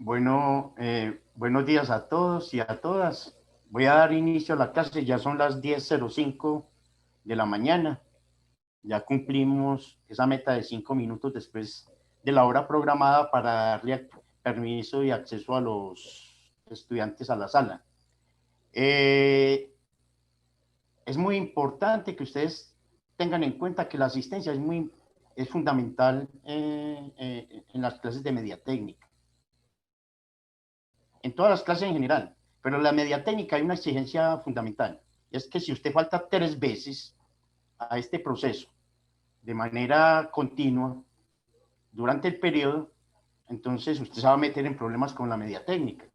Bueno, buenos días a todos y a todas. Voy a dar inicio a la clase, ya son las 10:05 de la mañana. Ya cumplimos esa meta de 5 minutos después de la hora programada para darle permiso y acceso a los estudiantes a la sala. Eh, es muy importante que ustedes tengan en cuenta que la asistencia es fundamental en las clases de media técnica, en todas las clases en general, pero en la media técnica hay una exigencia fundamental. Es que si usted falta 3 veces a este proceso de manera continua durante el periodo, entonces usted se va a meter en problemas con la media técnica.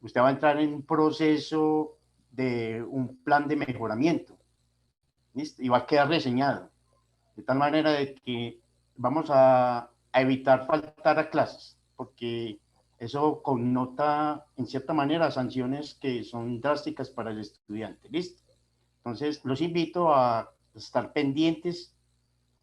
Usted va a entrar en un proceso de un plan de mejoramiento, ¿listo? Y va a quedar reseñado, de tal manera de que vamos a evitar faltar a clases, porque eso connota, en cierta manera, sanciones que son drásticas para el estudiante. ¿Listo? Entonces, los invito a estar pendientes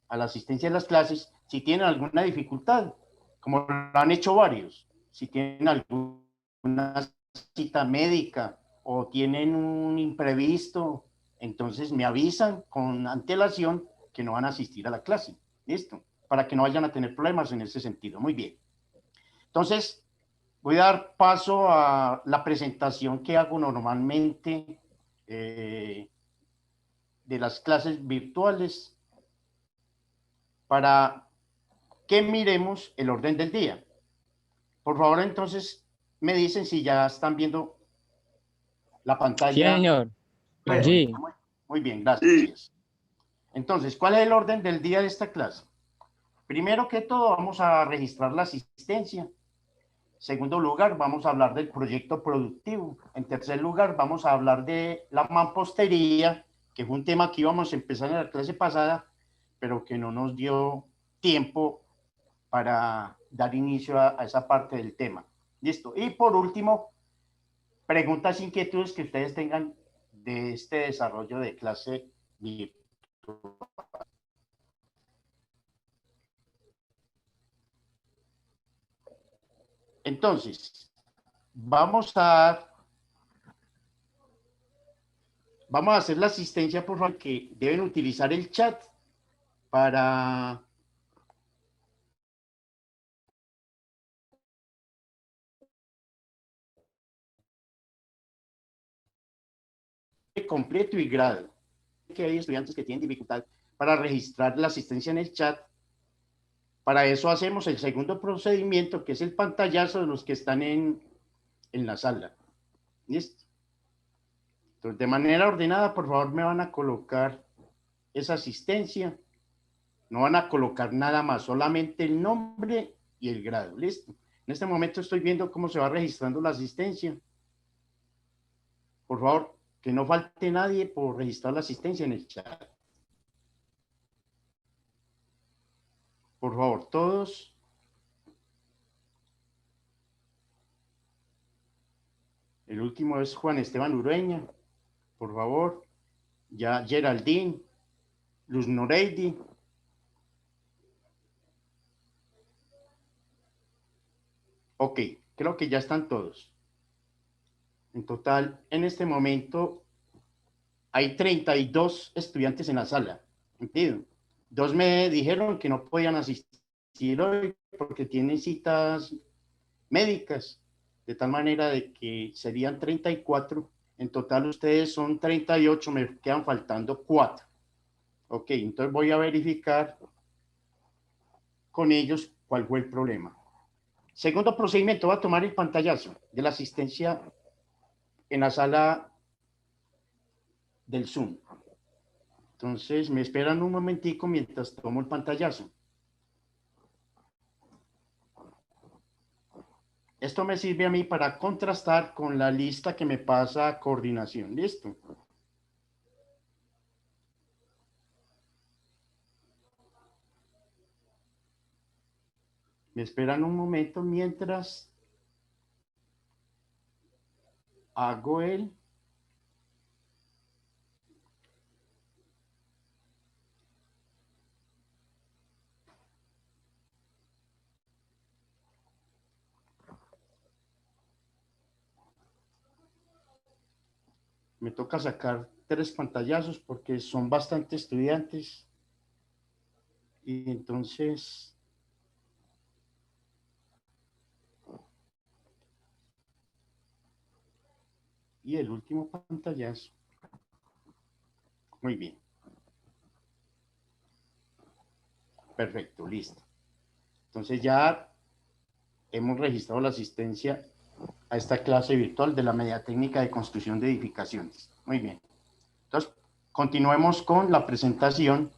a la asistencia de las clases si tienen alguna dificultad, como lo han hecho varios. Si tienen alguna cita médica o tienen un imprevisto, entonces me avisan con antelación que no van a asistir a la clase. ¿Listo? Para que no vayan a tener problemas en ese sentido. Muy bien. Entonces, voy a dar paso a la presentación que hago normalmente de las clases virtuales para que miremos el orden del día. Por favor, entonces, me dicen si ya están viendo la Sí, pantalla. señor. Perfecto, Sí. muy bien, gracias. Entonces, ¿cuál es el orden del día de esta clase? Primero que todo, vamos a registrar la asistencia. Segundo lugar, vamos a hablar del proyecto productivo. En tercer lugar, vamos a hablar de la mampostería, que fue un tema que íbamos a empezar en la clase pasada, pero que no nos dio tiempo para dar inicio a esa parte del tema. Listo. Y por último, preguntas, inquietudes que ustedes tengan de este desarrollo de clase virtual. Entonces, vamos a, vamos a hacer la asistencia, por favor, que deben utilizar el chat para completo y grado. Que hay estudiantes que tienen dificultad para registrar la asistencia en el chat. Para eso hacemos el segundo procedimiento, que es el pantallazo de los que están en la sala. ¿Listo? Entonces, de manera ordenada, por favor, me van a colocar esa asistencia. No van a colocar nada más, solamente el nombre y el grado. ¿Listo? En este momento estoy viendo cómo se va registrando la asistencia. Por favor, que no falte nadie por registrar la asistencia en el chat. Por favor, todos. El último es Juan Esteban Ureña. Por favor. Ya Geraldine, Luz Noreidi. Ok, creo que ya están todos. En total, en este momento hay 32 estudiantes en la sala. ¿Entiendo? Dos me dijeron que no podían asistir hoy porque tienen citas médicas, de tal manera de que serían 34. En total ustedes son 38, me quedan faltando 4. Ok, entonces voy a verificar con ellos cuál fue el problema. Segundo procedimiento, va a tomar el pantallazo de la asistencia en la sala del Zoom. Entonces, me esperan un momentico mientras tomo el pantallazo. Esto me sirve a mí para contrastar con la lista que me pasa coordinación. ¿Listo? Me esperan un momento mientras hago el... Me toca sacar 3 pantallazos porque son bastantes estudiantes. Y entonces... Y el último pantallazo. Muy bien. Perfecto, listo. Entonces ya hemos registrado la asistencia a esta clase virtual de la media técnica de construcción de edificaciones. Muy bien. Entonces, continuemos con la presentación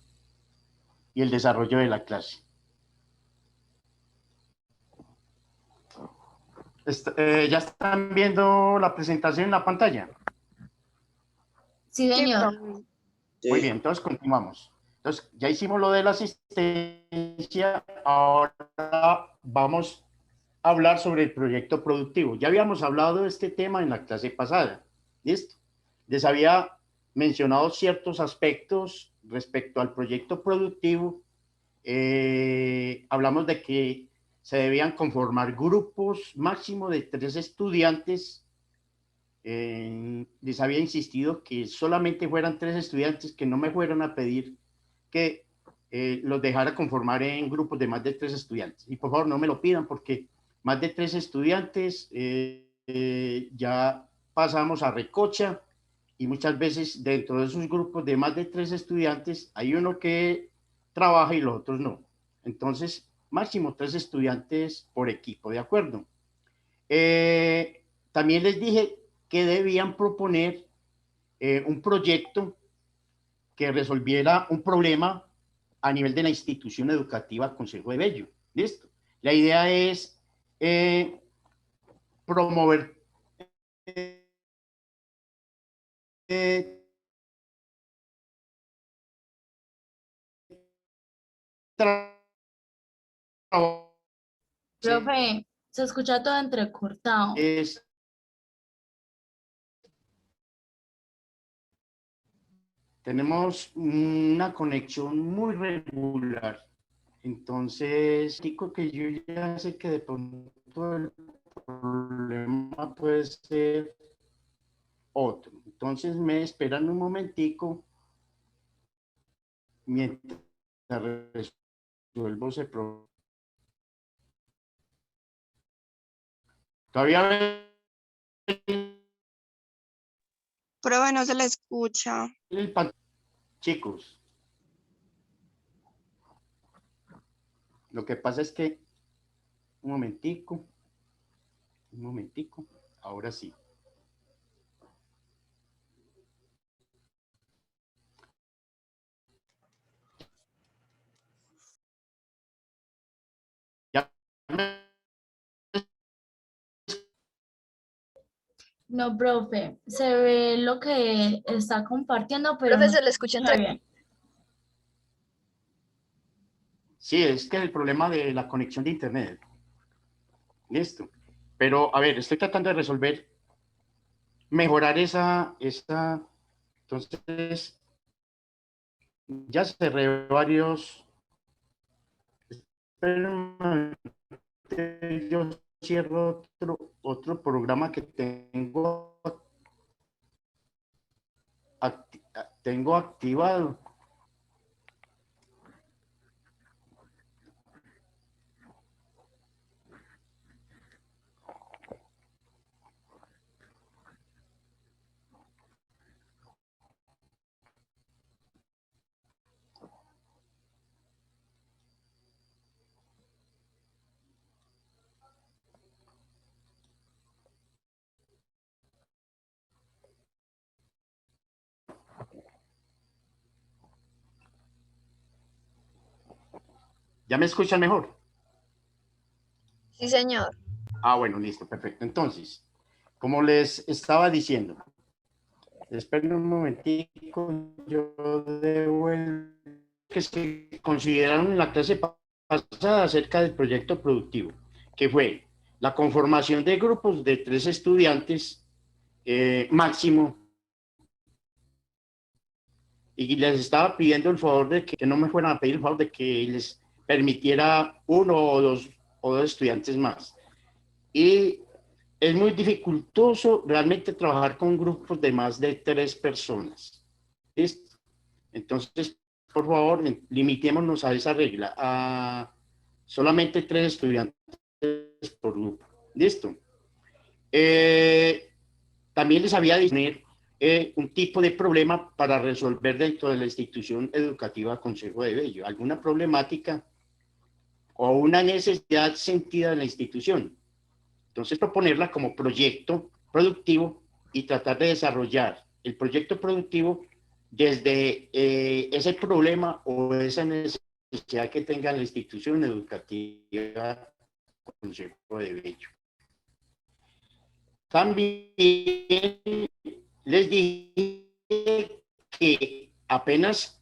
y el desarrollo de la clase. ¿Ya están viendo la presentación en la pantalla? Sí, señor. Muy bien, entonces continuamos. Entonces, ya hicimos lo de la asistencia, ahora vamos a hablar sobre el proyecto productivo. Ya habíamos hablado de este tema en la clase pasada, ¿listo? Les había mencionado ciertos aspectos respecto al proyecto productivo. Hablamos de que se debían conformar grupos máximo de 3 estudiantes. Les había insistido que solamente fueran 3 estudiantes, que no me fueran a pedir que los dejara conformar en grupos de más de 3 estudiantes. Y por favor no me lo pidan porque más de 3 estudiantes ya pasamos a recocha y muchas veces dentro de esos grupos de más de 3 estudiantes hay uno que trabaja y los otros no. Entonces, máximo 3 estudiantes por equipo, ¿de acuerdo? También les dije que debían proponer un proyecto que resolviera un problema a nivel de la institución educativa Consejo de Bello. ¿Listo? La idea es promover Profe, se escucha todo entrecortado. es, tenemos una conexión muy regular. Entonces, digo que yo ya sé que de pronto el problema puede ser otro. Entonces, me esperan un momentico mientras resuelvo ese problema. Todavía Profe, no se le escucha. el chicos, lo que pasa es que un momentico, ahora sí. Ya No, profe, se ve lo que está compartiendo, pero Profe, no se le se escucha escucha entre... bien. sí, es que el problema de la conexión de internet. Listo. Pero a ver, estoy tratando de resolver, mejorar entonces ya cerré varios, yo cierro otro programa que tengo activado. ¿Ya me escuchan mejor? Sí, señor. Ah, bueno, listo, perfecto. Entonces, como les estaba diciendo, esperen un momentico, yo debo el que se consideraron en la clase pasada acerca del proyecto productivo, que fue la conformación de grupos de 3 estudiantes máximo, y les estaba pidiendo el favor de que no me fueran a pedir el favor de que les permitiera uno o dos estudiantes más. Y es muy dificultoso realmente trabajar con grupos de más de 3 personas. ¿Listo? Entonces, por favor, limitémonos a esa regla, a solamente 3 estudiantes por grupo. ¿Listo? También les había dicho un tipo de problema para resolver dentro de la institución educativa Consejo de Bello, alguna problemática o una necesidad sentida en la institución. Entonces, proponerla como proyecto productivo y tratar de desarrollar el proyecto productivo desde ese problema o esa necesidad que tenga la institución educativa Consejo de Bello. También les dije que apenas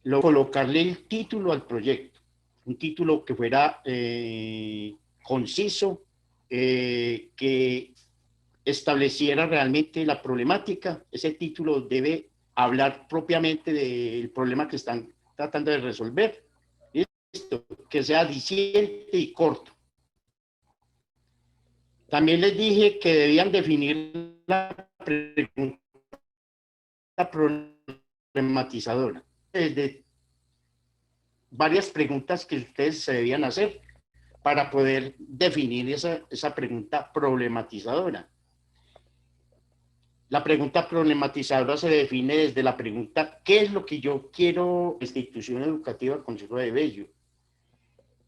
colocarle el título al proyecto, un título que fuera conciso, que estableciera realmente la problemática. Ese título debe hablar propiamente del problema que están tratando de resolver. ¿Listo? Que sea diciente y corto. También les dije que debían definir la pregunta problematizadora. Desde varias preguntas que ustedes se debían hacer para poder definir esa pregunta problematizadora. La pregunta problematizadora se define desde la pregunta: ¿qué es lo que yo quiero institución educativa Consejo de Bello?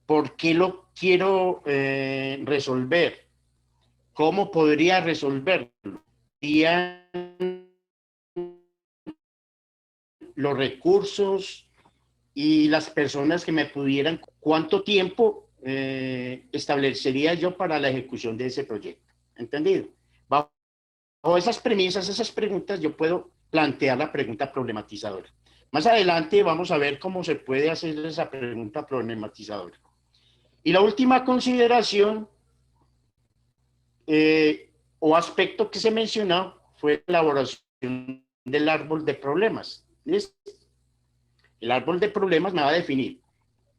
¿Por qué lo quiero resolver? ¿Cómo podría resolverlo? Los recursos y las personas que me pudieran, ¿cuánto tiempo establecería yo para la ejecución de ese proyecto? ¿Entendido? Bajo esas premisas, esas preguntas, yo puedo plantear la pregunta problematizadora. Más adelante vamos a ver cómo se puede hacer esa pregunta problematizadora. Y la última consideración o aspecto que se mencionó fue la elaboración del árbol de problemas. ¿Listo? El árbol de problemas me va a definir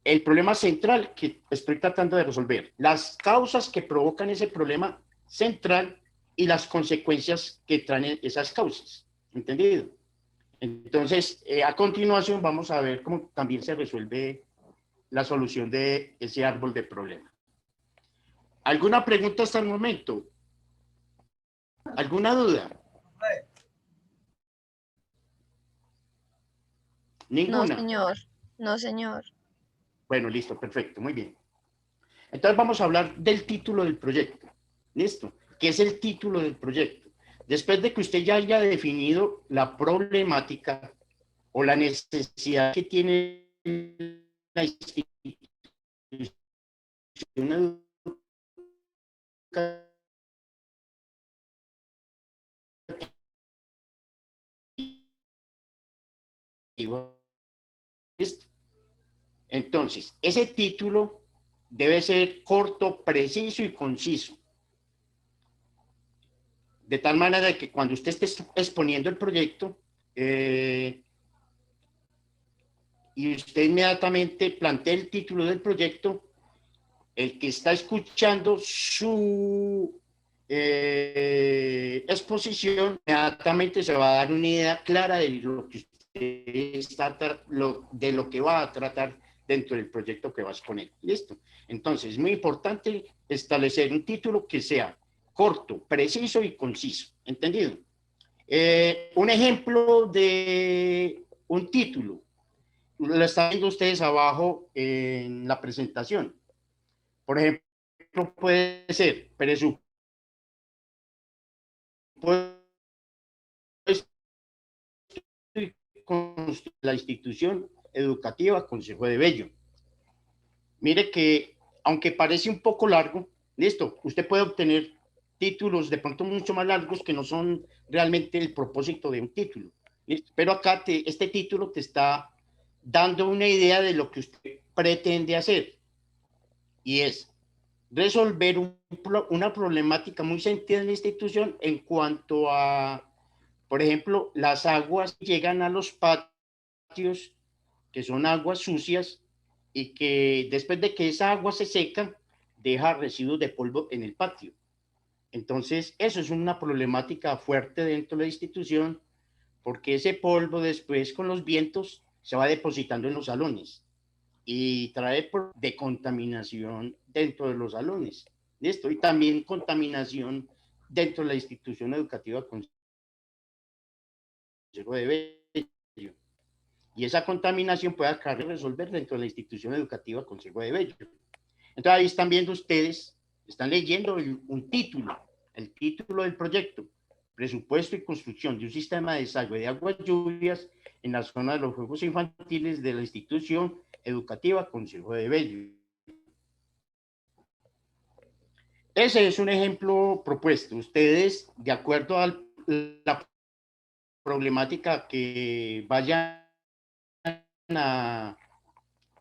el problema central que estoy tratando de resolver, las causas que provocan ese problema central y las consecuencias que traen esas causas. ¿Entendido? Entonces, a continuación vamos a ver cómo también se resuelve la solución de ese árbol de problemas. ¿Alguna pregunta hasta el momento? ¿Alguna duda? No, ¿Ninguna? señor. No, señor. Bueno, listo, perfecto, muy bien. Entonces vamos a hablar del título del proyecto. ¿Listo? ¿Qué es el título del proyecto? Después de que usted ya haya definido la problemática o la necesidad que tiene la institución educativa, ¿listo? Entonces, ese título debe ser corto, preciso y conciso. De tal manera que cuando usted esté exponiendo el proyecto y usted inmediatamente plantea el título del proyecto, el que está escuchando su exposición inmediatamente se va a dar una idea clara de lo que usted está, de lo que va a tratar dentro del proyecto que va a exponer. ¿Listo? Entonces, es muy importante establecer un título que sea corto, preciso y conciso. ¿Entendido? Un ejemplo de un título, lo están viendo ustedes abajo en la presentación. Por ejemplo, puede ser presupuesto y la institución educativa Consejo de Bello. Mire que, aunque parece un poco largo, listo, usted puede obtener títulos de pronto mucho más largos que no son realmente el propósito de un título. ¿Listo? Pero acá este título te está dando una idea de lo que usted pretende hacer. Y es resolver una problemática muy sentida en la institución en cuanto a, por ejemplo, las aguas que llegan a los patios, que son aguas sucias, y que después de que esa agua se seca, deja residuos de polvo en el patio. Entonces, eso es una problemática fuerte dentro de la institución, porque ese polvo después con los vientos se va depositando en los salones y trae de contaminación dentro de los salones. ¿Listo? Y también contaminación dentro de la institución educativa con Consejo de Bello. Y esa contaminación puede acabar resolver dentro de la institución educativa Consejo de Bello. Entonces ahí están viendo ustedes, están leyendo un título, el título del proyecto, presupuesto y construcción de un sistema de desagüe de aguas lluvias en la zona de los juegos infantiles de la institución educativa Consejo de Bello. Ese es un ejemplo propuesto. Ustedes, de acuerdo a la problemática que vayan a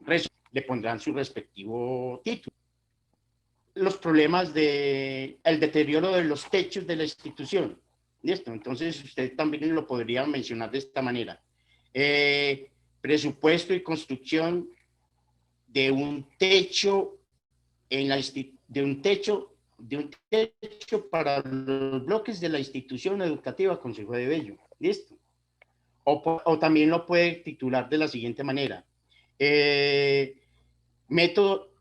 resolver, le pondrán su respectivo título. Los problemas de el deterioro de los techos de la institución. ¿Listo? Entonces, usted también lo podría mencionar de esta manera. Presupuesto y construcción de un techo en la de un techo para los bloques de la institución educativa Consejo de Bello. ¿Listo? O también lo puede titular de la siguiente manera. Método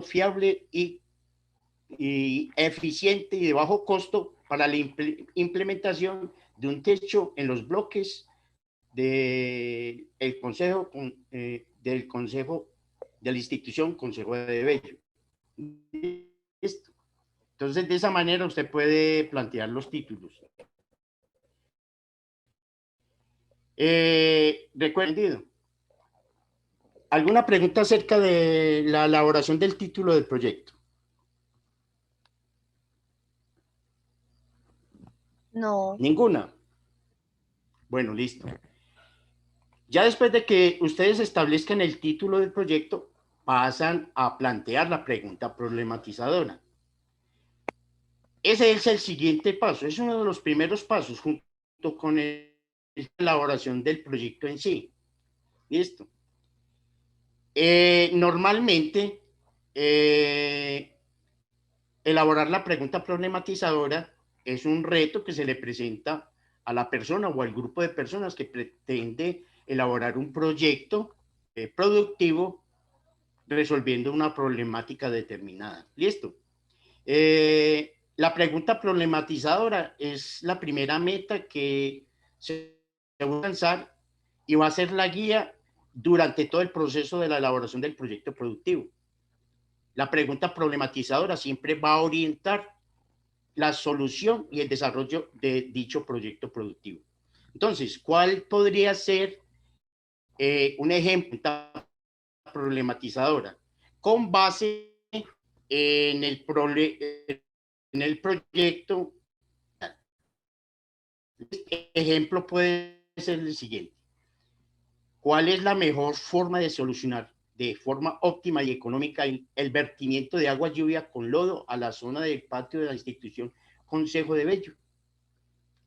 fiable y eficiente y de bajo costo para la implementación de un techo en los bloques del consejo de la institución Consejo de Bello. ¿Listo? Entonces, de esa manera usted puede plantear los títulos. ¿Recuerdo? ¿Alguna pregunta acerca de la elaboración del título del proyecto? No. Ninguna. Bueno, listo. Ya después de que ustedes establezcan el título del proyecto, pasan a plantear la pregunta problematizadora. Ese es el siguiente paso, es uno de los primeros pasos junto con la elaboración del proyecto en sí. ¿Listo? Normalmente, elaborar la pregunta problematizadora es un reto que se le presenta a la persona o al grupo de personas que pretende elaborar un proyecto productivo resolviendo una problemática determinada. ¿Listo? La pregunta problematizadora es la primera meta que se va a alcanzar y va a ser la guía durante todo el proceso de la elaboración del proyecto productivo. La pregunta problematizadora siempre va a orientar la solución y el desarrollo de dicho proyecto productivo. Entonces, ¿cuál podría ser un ejemplo problematizadora? Con base en el proyecto, este ejemplo puede ser el siguiente. ¿Cuál es la mejor forma de solucionar de forma óptima y económica el vertimiento de agua lluvia con lodo a la zona del patio de la institución Consejo de Bello?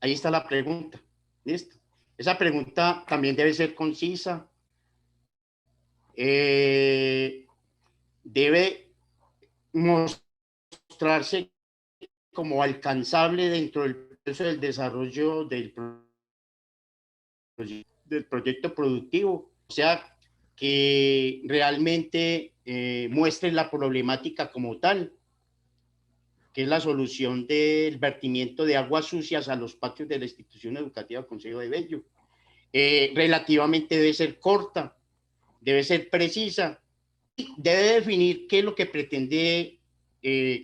Ahí está la pregunta. ¿Listo? Esa pregunta también debe ser concisa. Debe mostrarse como alcanzable dentro del proceso del desarrollo del proyecto productivo. O sea, que realmente muestre la problemática como tal, que es la solución del vertimiento de aguas sucias a los patios de la institución educativa Consejo de Bello. Relativamente debe ser corta, debe ser precisa, debe definir qué es lo que pretende,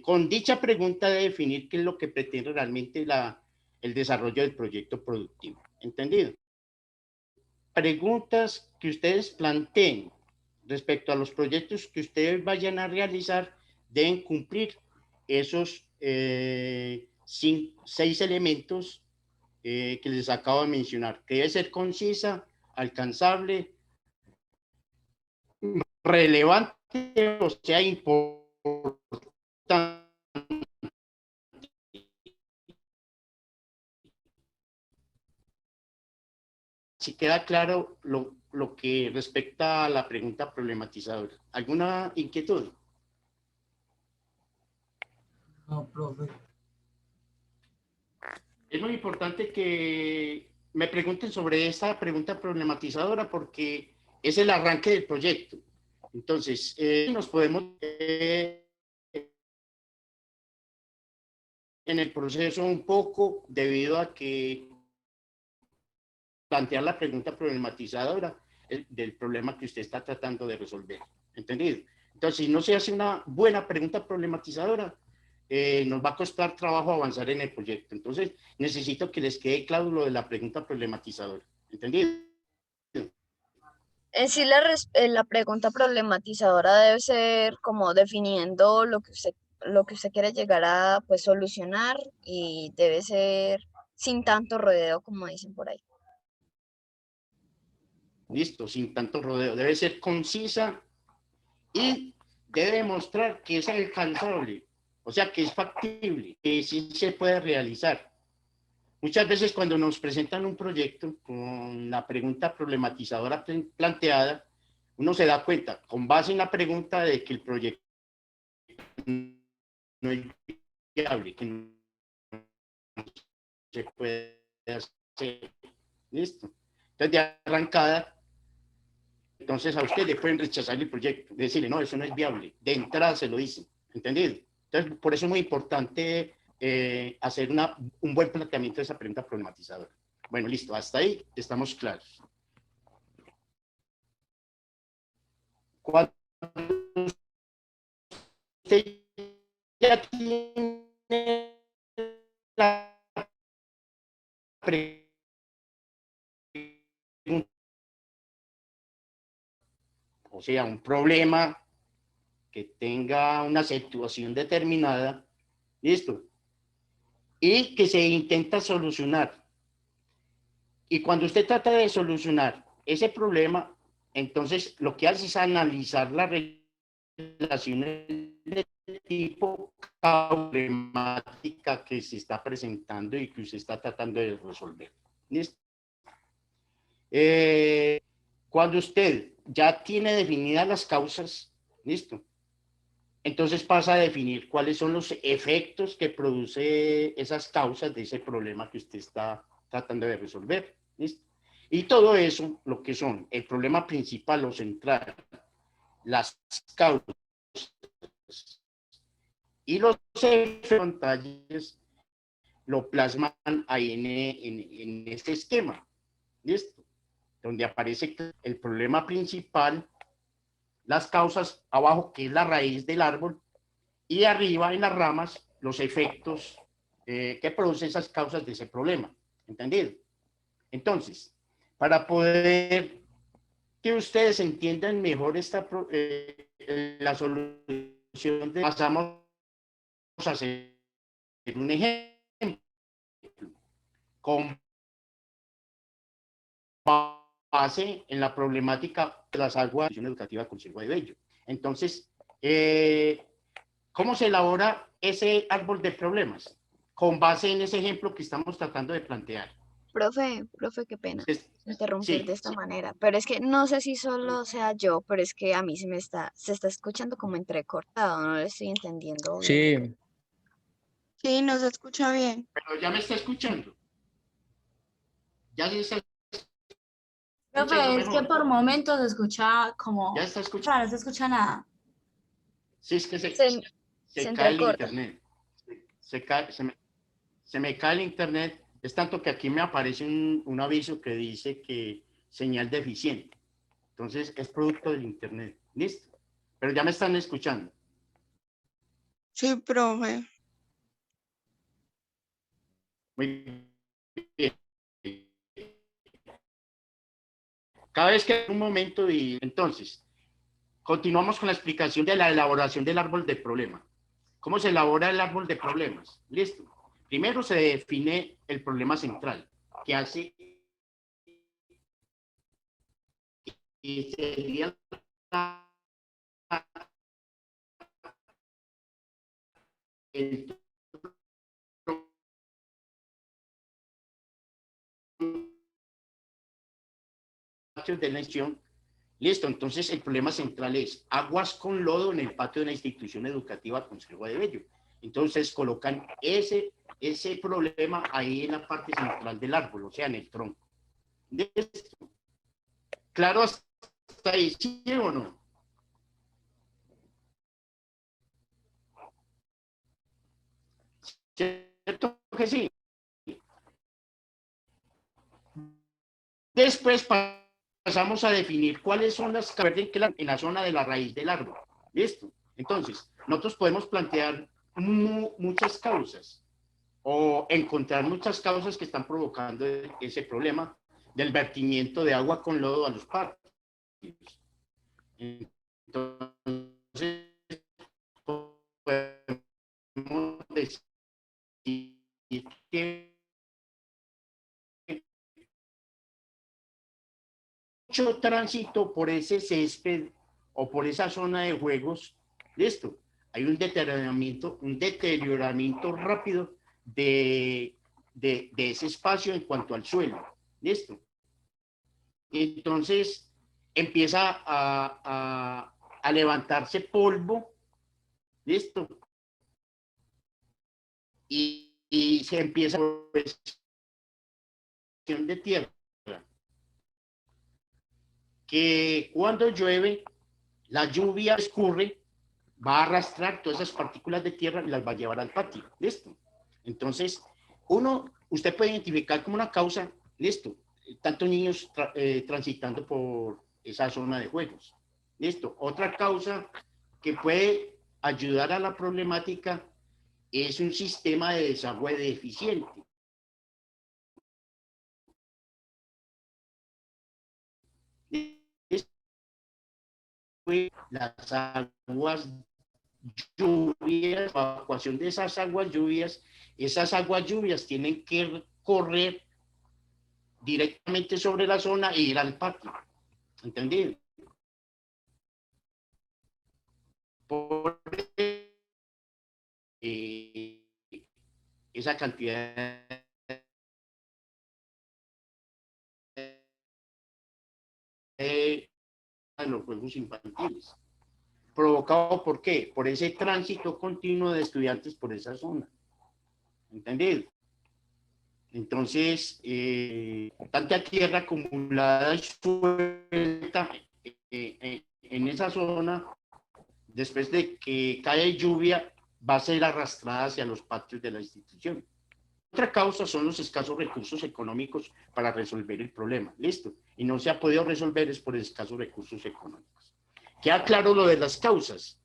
con dicha pregunta debe definir qué es lo que pretende realmente el desarrollo del proyecto productivo. ¿Entendido? Preguntas que ustedes planteen respecto a los proyectos que ustedes vayan a realizar deben cumplir esos 6 elementos que les acabo de mencionar, que debe ser concisa, alcanzable, relevante, o sea, importante. Si queda claro lo que respecta a la pregunta problematizadora. ¿Alguna inquietud? No, profe. Es muy importante que me pregunten sobre esta pregunta problematizadora porque es el arranque del proyecto. Entonces, nos podemos en el proceso un poco debido a que plantear la pregunta problematizadora del problema que usted está tratando de resolver. ¿Entendido? Entonces, si no se hace una buena pregunta problematizadora, nos va a costar trabajo avanzar en el proyecto. Entonces, necesito que les quede claro lo de la pregunta problematizadora. ¿Entendido? En sí, la pregunta problematizadora debe ser como definiendo lo que usted quiere llegar a pues solucionar y debe ser sin tanto rodeo como dicen por ahí. Listo, sin tanto rodeo. Debe ser concisa y debe demostrar que es alcanzable, o sea, que es factible, que sí se puede realizar. Muchas veces cuando nos presentan un proyecto con la pregunta problematizadora planteada, uno se da cuenta, con base en la pregunta, de que el proyecto no es viable, que no se puede hacer. Listo. Entonces, de arrancada, entonces a usted le pueden rechazar el proyecto, decirle, no, eso no es viable. De entrada se lo dicen, ¿entendido? Entonces, por eso es muy importante hacer un buen planteamiento de esa pregunta problematizadora. Bueno, listo, hasta ahí estamos claros. Cuando usted ya tiene la pregunta, o sea, un problema que tenga una situación determinada, listo, y que se intenta solucionar. Y cuando usted trata de solucionar ese problema, entonces lo que hace es analizar las relaciones de tipo problemática que se está presentando y que usted está tratando de resolver. ¿Listo? Cuando usted ya tiene definidas las causas, listo, entonces pasa a definir cuáles son los efectos que produce esas causas de ese problema que usted está tratando de resolver. ¿Listo? Y todo eso, lo que son el problema principal o central, las causas y los efectos, lo plasman ahí en este esquema. ¿Listo? Donde aparece el problema principal, las causas abajo, que es la raíz del árbol, y arriba en las ramas los efectos que producen esas causas de ese problema. ¿Entendido? Entonces, para poder que ustedes entiendan mejor la solución, pasamos a hacer un ejemplo con base en la problemática de las aguas educativa con Conserva de Bello. Entonces, ¿cómo se elabora ese árbol de problemas? Con base en ese ejemplo que estamos tratando de plantear. Profe, qué pena interrumpir de Sí, esta manera, pero es que no sé si solo sea yo, pero es que a mí se está escuchando como entrecortado, no lo estoy entendiendo bien. Sí, Sí, no se escucha bien. pero ya me está escuchando. Ya se está escuchando Profe, es que mejor. por momentos se escucha Ya como, está o sea, escuchando. no se escucha nada. Sí, es que Se, se se cae el entrecorta. internet. Se me cae el internet. Es tanto que aquí me aparece un aviso que dice que señal deficiente. Entonces, es producto del internet. ¿Listo? Pero ya me están escuchando. Sí, profe. Muy bien. Cada vez que hay un momento y entonces, continuamos con la explicación de la elaboración del árbol de problema. ¿Cómo se elabora el árbol de problemas? Listo. Primero se define el problema central, que hace y sería el patio de la institución. Listo, entonces el problema central es aguas con lodo en el patio de la institución educativa Conserva de Bello. Entonces colocan ese problema ahí en la parte central del árbol, o sea, en el tronco. ¿Listo? ¿Claro hasta ahí, sí o no? ¿Cierto que sí? Después pasamos a definir cuáles son las cavernas en la zona de la raíz del árbol. ¿Listo? Entonces, nosotros podemos plantear muchas causas o encontrar muchas causas que están provocando ese problema del vertimiento de agua con lodo a los patios. Entonces, podemos decir que mucho tránsito por ese césped o por esa zona de juegos, listo, hay un deterioramiento rápido de ese espacio en cuanto al suelo, listo. Entonces empieza a levantarse polvo, listo, y se empieza pues, de tierra, que cuando llueve, la lluvia escurre, va a arrastrar todas esas partículas de tierra y las va a llevar al patio, listo. Entonces, usted puede identificar como una causa, listo, tantos niños transitando por esa zona de juegos, listo. Otra causa que puede ayudar a la problemática es un sistema de desagüe deficiente. Las aguas lluvias, evacuación de esas aguas lluvias tienen que correr directamente sobre la zona e ir al patio. ¿Entendido? Por esa cantidad de los juegos infantiles. ¿Provocado por qué? Por ese tránsito continuo de estudiantes por esa zona. ¿Entendido? Entonces, tanta tierra acumulada y suelta en esa zona, después de que cae lluvia, va a ser arrastrada hacia los patios de la institución. Otra causa son los escasos recursos económicos para resolver el problema. Listo. Y no se ha podido resolver es por escasos recursos económicos. Queda claro lo de las causas.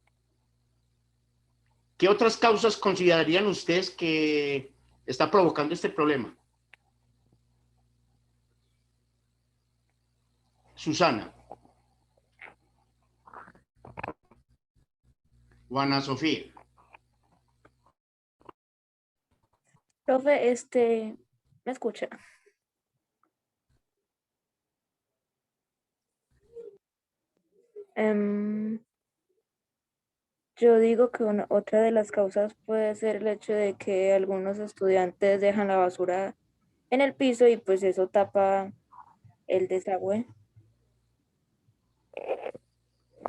¿Qué otras causas considerarían ustedes que está provocando este problema? Susana. Juana Sofía. Profe, ¿me escucha? Yo digo que otra de las causas puede ser el hecho de que algunos estudiantes dejan la basura en el piso y pues eso tapa el desagüe.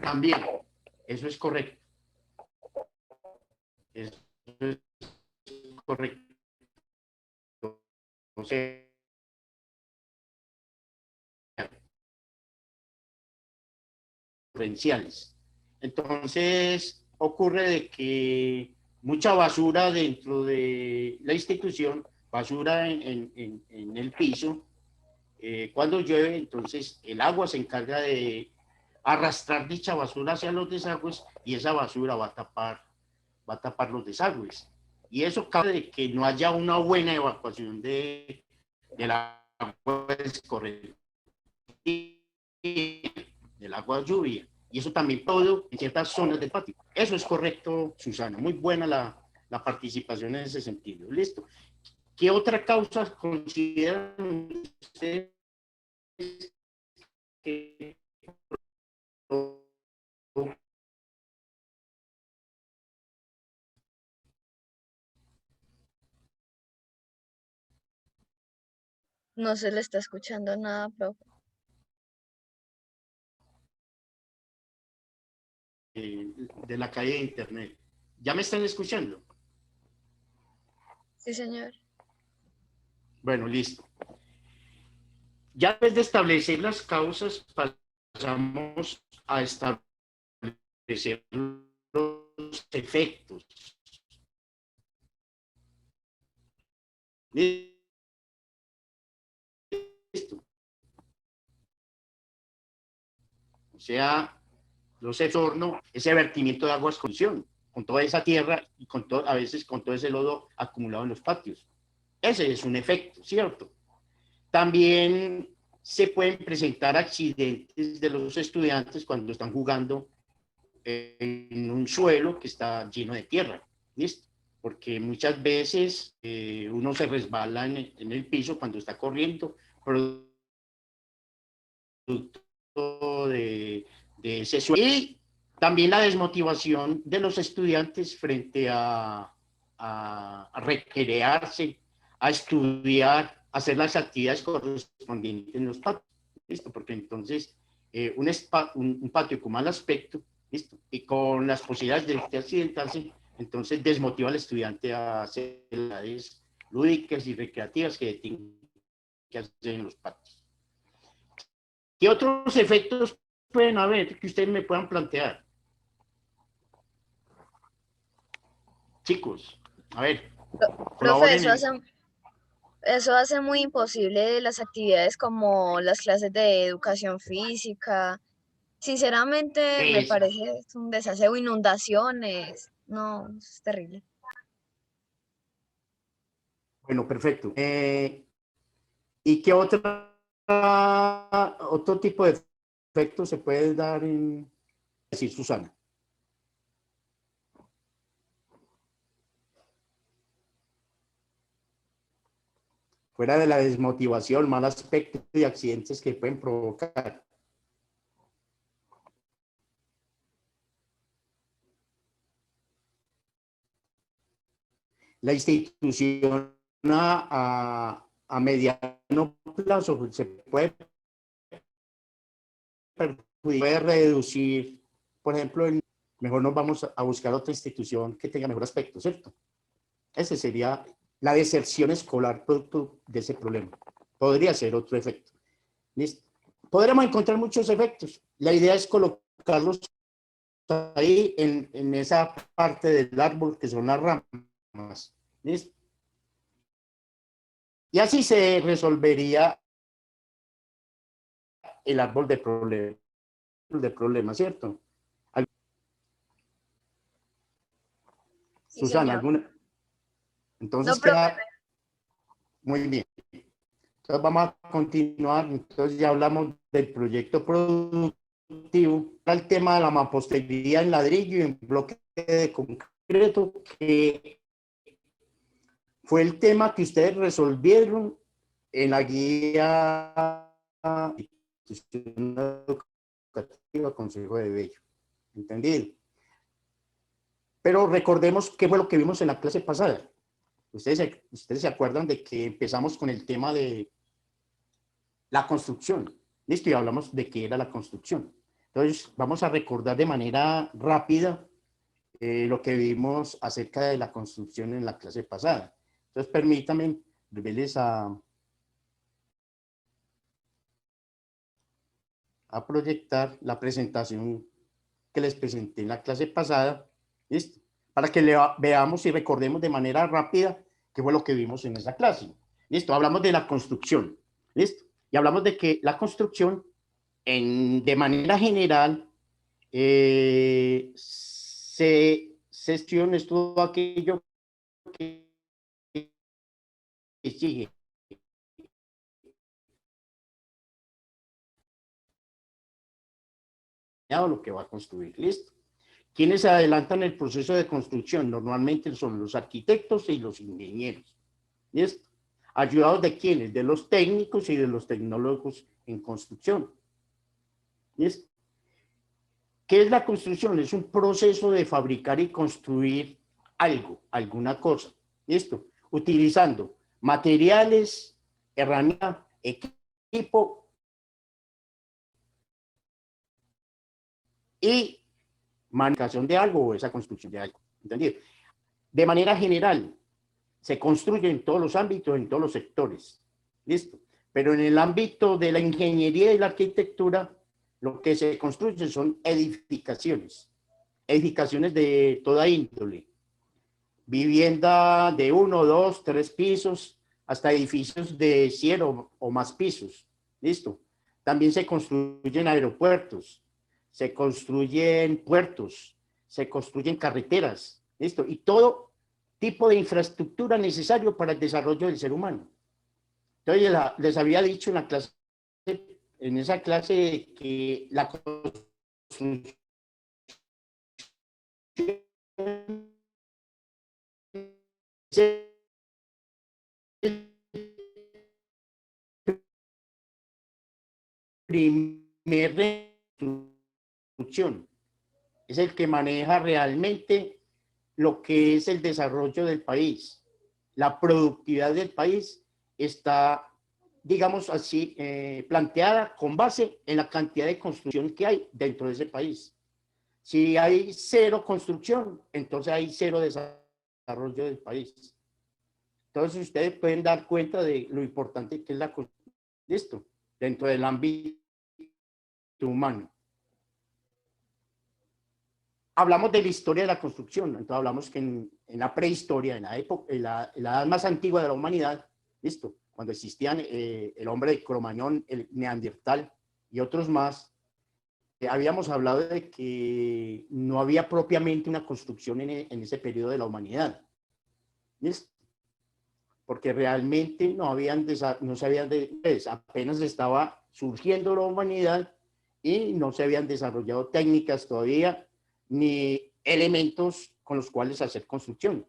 También, eso es correcto. Eso es correcto. O sea, diferenciales. Entonces, ocurre de que mucha basura dentro de la institución, basura en el piso, cuando llueve, entonces el agua se encarga de arrastrar dicha basura hacia los desagües y esa basura va a tapar los desagües. Y eso causa de que no haya una buena evacuación del agua escorrentía, del agua lluvia. Y eso también todo en ciertas zonas del patio. Eso es correcto, Susana. Muy buena la participación en ese sentido. Listo. ¿Qué otra causa consideran ustedes que No se le está escuchando nada, profe. de la caída de internet? ¿Ya me están escuchando? Sí, señor. Bueno, listo. Ya después de establecer las causas, pasamos a establecer los efectos. Listo. O sea, los entornos, ese vertimiento de aguas con toda esa tierra y a veces con todo ese lodo acumulado en los patios. Ese es un efecto, ¿cierto? También se pueden presentar accidentes de los estudiantes cuando están jugando en un suelo que está lleno de tierra, ¿listo? Porque muchas veces uno se resbala en el piso cuando está corriendo, producto de ese suelo. Y también la desmotivación de los estudiantes frente a recrearse, a estudiar, a hacer las actividades correspondientes en los patios, ¿listo? Porque entonces un patio con mal aspecto, ¿listo? Y con las posibilidades de accidentarse, entonces desmotiva al estudiante a hacer actividades lúdicas y recreativas que tienen que hacer en los patios. ¿Qué otros efectos pueden haber que ustedes me puedan plantear? Chicos, a ver, Profe, colaboren en... eso hace muy imposible las actividades como las clases de educación física. Sinceramente, me Eso. parece un desaseo, inundaciones. No, es terrible. Bueno, perfecto. ¿Y qué otro tipo de efectos se puede dar en... decir, Susana? Fuera de la desmotivación, mal aspecto y accidentes que pueden provocar. La institución a mediano plazo se puede puede reducir, por ejemplo, mejor nos vamos a buscar otra institución que tenga mejor aspecto, ¿cierto? Ese sería la deserción escolar producto de ese problema. Podría ser otro efecto. ¿Listo? Podremos encontrar muchos efectos. La idea es colocarlos ahí en esa parte del árbol que son las ramas. ¿Listo? Y así se resolvería el árbol de problema, ¿cierto? Sí, Susana, señor. ¿alguna? No, Entonces profe, queda muy bien. Entonces vamos a continuar. Entonces ya hablamos del proyecto productivo, el tema de la mampostería en ladrillo y en bloque de concreto, que fue el tema que ustedes resolvieron en la guía educativa Consejo de Bello. ¿Entendido? Pero recordemos qué fue lo que vimos en la clase pasada. Ustedes se acuerdan de que empezamos con el tema de la construcción. Listo, y hablamos de qué era la construcción. Entonces, vamos a recordar de manera rápida lo que vimos acerca de la construcción en la clase pasada. Entonces, permítanme verles a proyectar la presentación que les presenté en la clase pasada. ¿Listo? Para que veamos y recordemos de manera rápida qué fue lo que vimos en esa clase. Listo, hablamos de la construcción. Listo. Y hablamos de que la construcción, de manera general, se gestiona todo aquello que sigue lo que va a construir. Listo. ¿Quiénes se adelantan el proceso de construcción? Normalmente son los arquitectos y los ingenieros. ¿Listo? ¿Ayudados de quiénes? De los técnicos y de los tecnólogos en construcción. ¿Listo? ¿Qué es la construcción? Es un proceso de fabricar y construir algo, alguna cosa. ¿Listo? Utilizando materiales, herramientas, equipo y manutención de algo o esa construcción de algo. ¿Entendido? De manera general, se construye en todos los ámbitos, en todos los sectores. ¿Listo? Pero en el ámbito de la ingeniería y la arquitectura, lo que se construye son edificaciones de toda índole. Vivienda de 1, 2, 3 pisos, hasta edificios de 100 o más pisos. ¿Listo? También se construyen aeropuertos, se construyen puertos, se construyen carreteras. ¿Listo? Y todo tipo de infraestructura necesario para el desarrollo del ser humano. Entonces, les había dicho en esa clase que la construcción primer construcción es el que maneja realmente lo que es el desarrollo del país. La productividad del país está, digamos así, planteada con base en la cantidad de construcción que hay dentro de ese país. Si hay 0 construcción, entonces hay 0 desarrollo del país. Entonces ustedes pueden dar cuenta de lo importante que es la construcción. Listo, dentro del ámbito humano. Hablamos de la historia de la construcción, entonces hablamos que en la prehistoria, en la época, en la edad más antigua de la humanidad, listo, cuando existían el hombre de Cromañón, el Neandertal y otros más, habíamos hablado de que no había propiamente una construcción en ese periodo de la humanidad. ¿Listo? Porque realmente no se habían apenas estaba surgiendo la humanidad y no se habían desarrollado técnicas todavía ni elementos con los cuales hacer construcción.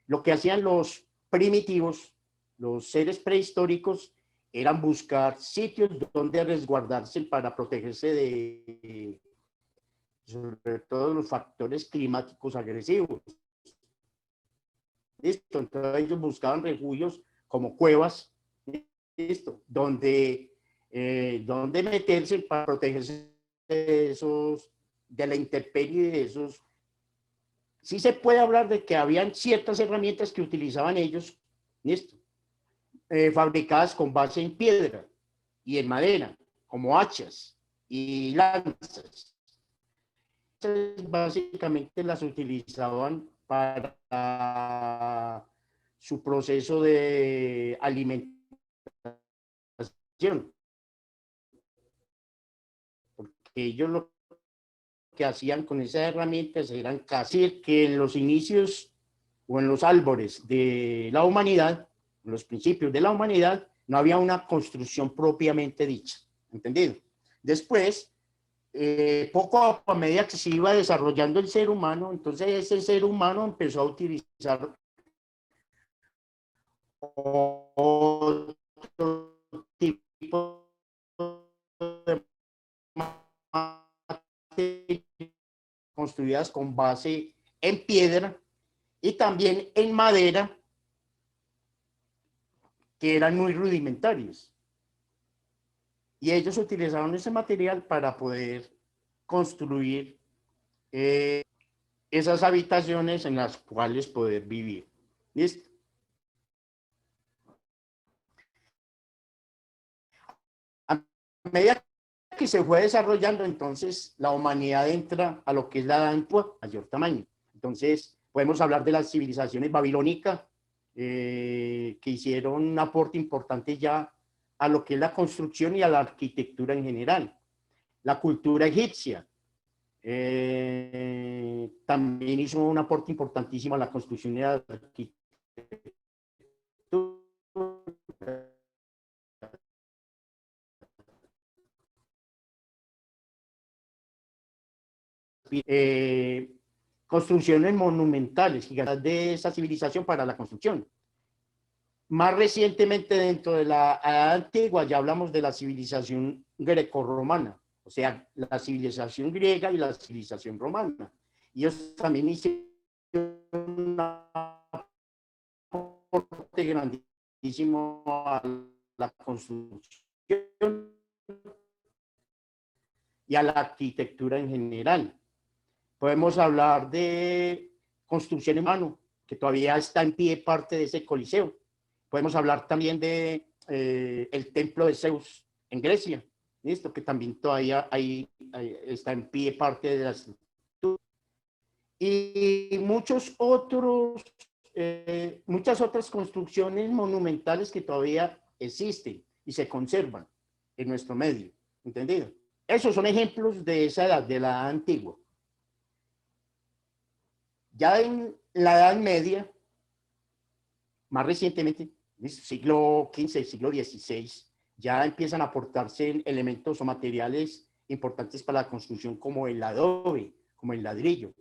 Lo que hacían los primitivos, los seres prehistóricos, eran buscar sitios donde resguardarse para protegerse de, sobre todo, los factores climáticos agresivos. ¿Listo? Entonces ellos buscaban refugios como cuevas, ¿listo? Donde meterse para protegerse de la intemperie, de esos. Sí se puede hablar de que habían ciertas herramientas que utilizaban ellos, ¿listo? Fabricadas con base en piedra y en madera, como hachas y lanzas. Entonces, básicamente las utilizaban para su proceso de alimentación, porque ellos lo que hacían con esas herramientas eran casi que en los inicios o en los albores de la humanidad, en los principios de la humanidad, no había una construcción propiamente dicha, ¿entendido? Después, poco a medida que se iba desarrollando el ser humano, entonces ese ser humano empezó a utilizar otro tipo de construidas con base en piedra y también en madera, que eran muy rudimentarios. Y ellos utilizaron ese material para poder construir esas habitaciones en las cuales poder vivir. ¿Listo? A medida que se fue desarrollando, entonces la humanidad entra a lo que es la edad antigua, mayor tamaño. Entonces podemos hablar de las civilizaciones babilónicas, que hicieron un aporte importante ya a lo que es la construcción y a la arquitectura en general. La cultura egipcia también hizo un aporte importantísimo a la construcción y a la arquitectura. Construcciones monumentales, gigantes de esa civilización para la construcción. Más recientemente, dentro de la edad antigua, ya hablamos de la civilización grecorromana, o sea, la civilización griega y la civilización romana. Y ellos también hicieron un aporte grandísimo a la construcción y a la arquitectura en general. Podemos hablar de construcción en mano, que todavía está en pie parte de ese coliseo. Podemos hablar también de el templo de Zeus en Grecia, ¿listo? Que también todavía está en pie parte de la estructura. Y muchas otras construcciones monumentales que todavía existen y se conservan en nuestro medio, ¿entendido? Esos son ejemplos de esa edad, de la edad antigua. Ya en la Edad Media, más recientemente, siglo XV, siglo XVI, ya empiezan a aportarse elementos o materiales importantes para la construcción como el adobe, como el ladrillo.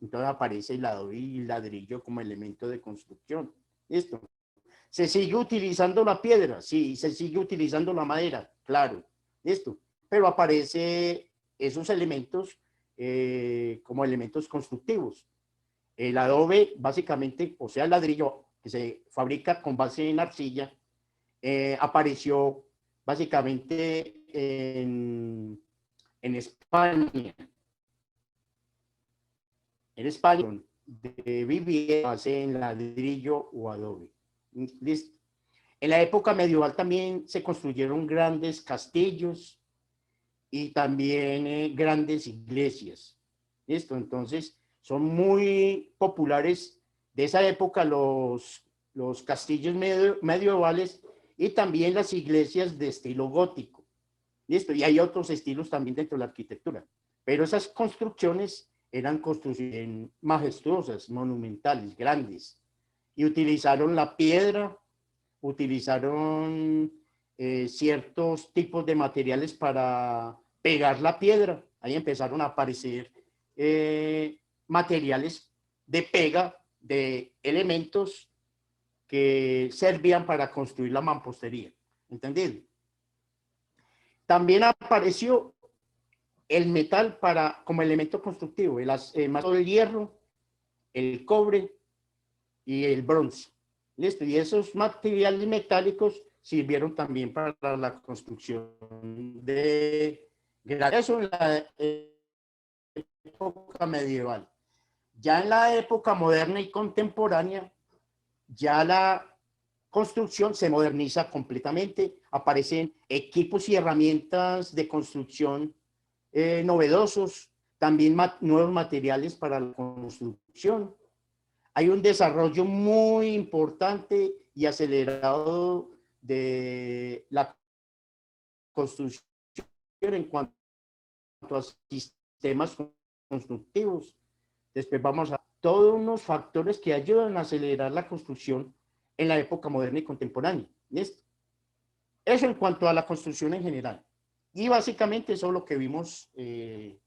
Entonces aparece el adobe y el ladrillo como elemento de construcción. ¿Listo? ¿Se sigue utilizando la piedra? Sí. ¿Se sigue utilizando la madera? Claro. ¿Listo? Pero aparece esos elementos como elementos constructivos. El adobe, básicamente, o sea, el ladrillo que se fabrica con base en arcilla, apareció básicamente en España. En España, de vivienda base en ladrillo o adobe. ¿Listo? En la época medieval también se construyeron grandes castillos y también grandes iglesias. ¿Listo? Entonces, son muy populares de esa época los castillos medievales y también las iglesias de estilo gótico. ¿Listo? Y hay otros estilos también dentro de la arquitectura. Pero esas construcciones eran construcciones majestuosas, monumentales, grandes. Y utilizaron la piedra, utilizaron ciertos tipos de materiales para pegar la piedra. Ahí empezaron a aparecer materiales de pega de elementos que servían para construir la mampostería. ¿Entendido? También apareció el metal como elemento constructivo, más el hierro, el cobre y el bronce. ¿Listo? Y esos materiales metálicos sirvieron también para la construcción de eso en la época medieval. Ya en la época moderna y contemporánea, ya la construcción se moderniza completamente, aparecen equipos y herramientas de construcción novedosos, también nuevos materiales para la construcción. Hay un desarrollo muy importante y acelerado de la construcción en cuanto a sistemas constructivos. Después vamos a todos unos factores que ayudan a acelerar la construcción en la época moderna y contemporánea. ¿Listo? Eso en cuanto a la construcción en general. Y básicamente eso es lo que vimos de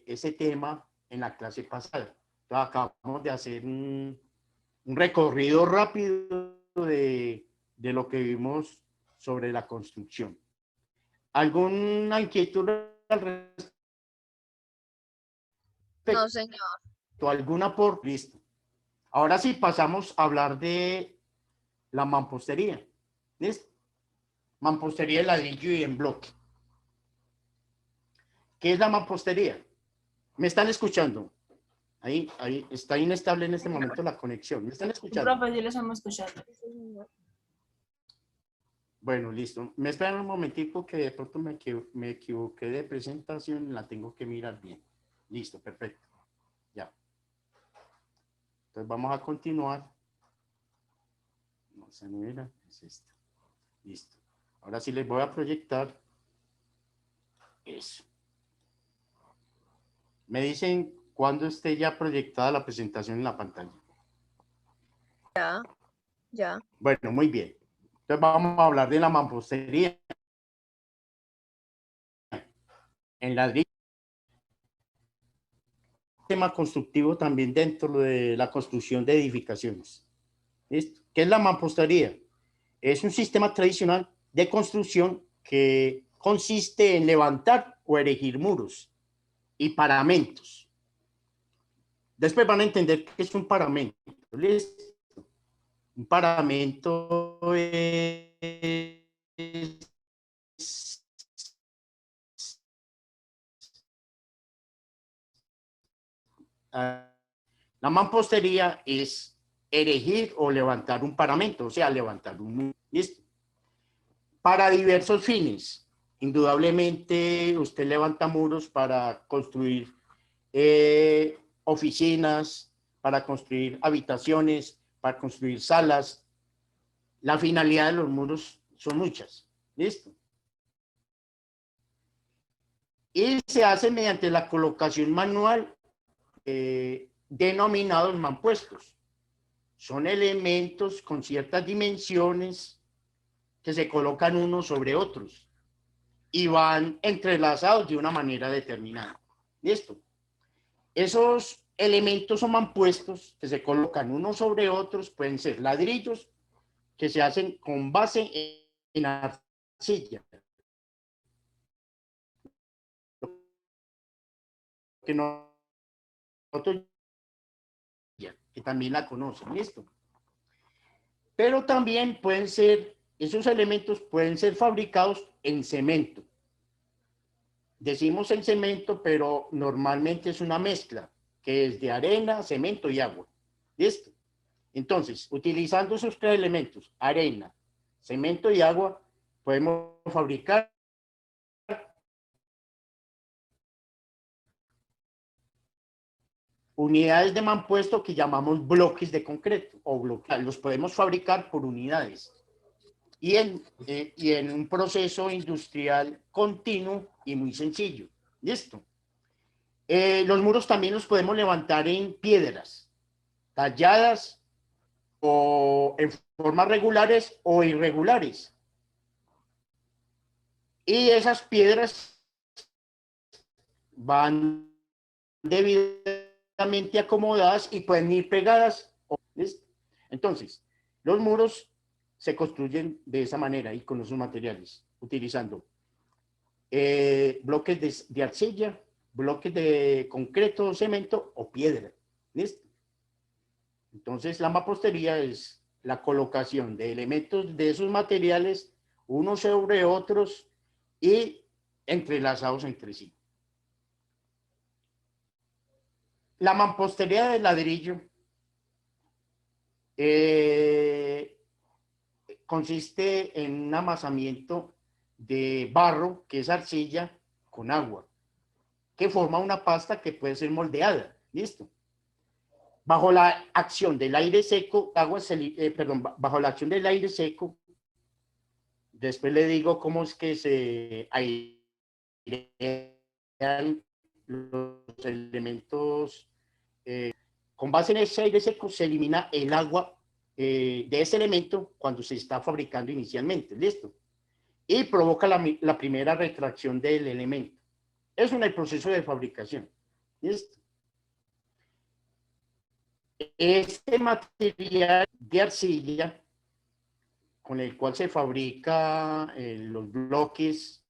ese tema en la clase pasada. Entonces, acabamos de hacer un recorrido rápido de lo que vimos sobre la construcción. ¿Alguna inquietud al respecto? No, señor. ¿Alguna por listo? Ahora sí pasamos a hablar de la mampostería. ¿Listo? Mampostería de ladrillo y en bloque. ¿Qué es la mampostería? ¿Me están escuchando? Ahí está inestable en este momento la conexión. ¿Me están escuchando? Profe, sí lo estamos escuchando. Bueno, listo. Me esperan un momentico que de pronto me equivoqué de presentación, la tengo que mirar bien. Listo, perfecto. Ya. Entonces vamos a continuar. No se mira, es esta. Listo. Ahora sí les voy a proyectar eso. Me dicen cuando esté ya proyectada la presentación en la pantalla. Ya. Bueno, muy bien. Entonces vamos a hablar de la mampostería en ladrillo. Tema constructivo también dentro de la construcción de edificaciones. ¿Listo? ¿Qué es la mampostería? Es un sistema tradicional de construcción que consiste en levantar o erigir muros y paramentos. Después van a entender qué es un paramento. ¿Listo? Un paramento es La mampostería es erigir o levantar un paramento, o sea, levantar un muro. ¿Listo? Para diversos fines. Indudablemente, usted levanta muros para construir oficinas, para construir habitaciones, para construir salas. La finalidad de los muros son muchas. ¿Listo? Y se hace mediante la colocación manual denominados mampuestos. Son elementos con ciertas dimensiones que se colocan unos sobre otros y van entrelazados de una manera determinada. ¿Listo? Esos elementos o mampuestos que se colocan unos sobre otros pueden ser ladrillos que se hacen con base en arcilla. Que nosotros que también la conocen, ¿listo? Pero también pueden ser, esos elementos pueden ser fabricados en cemento. Decimos en cemento, pero normalmente es una mezcla, que es de arena, cemento y agua. ¿Listo? Entonces, utilizando esos tres elementos, arena, cemento y agua, podemos fabricar unidades de mampuesto que llamamos bloques de concreto o bloques. Los podemos fabricar por unidades y en un proceso industrial continuo y muy sencillo. ¿Listo? Los muros también los podemos levantar en piedras talladas o en formas regulares o irregulares. Y esas piedras van debidamente acomodadas y pueden ir pegadas. ¿Listo? Entonces, los muros se construyen de esa manera y con esos materiales, utilizando bloques de arcilla, bloques de concreto, cemento o piedra. ¿Listo? Entonces, la mampostería es la colocación de elementos de esos materiales unos sobre otros y entrelazados entre sí. La mampostería de ladrillo consiste en un amasamiento de barro, que es arcilla, con agua, que forma una pasta que puede ser moldeada. ¿Listo? Bajo la acción del aire seco, bajo la acción del aire seco, después le digo cómo es que se airean los elementos. Con base en ese aire seco se elimina el agua de ese elemento cuando se está fabricando inicialmente. ¿Listo? Y provoca la primera retracción del elemento. Eso en el proceso de fabricación. ¿Listo? Este material de arcilla con el cual se fabrica los bloques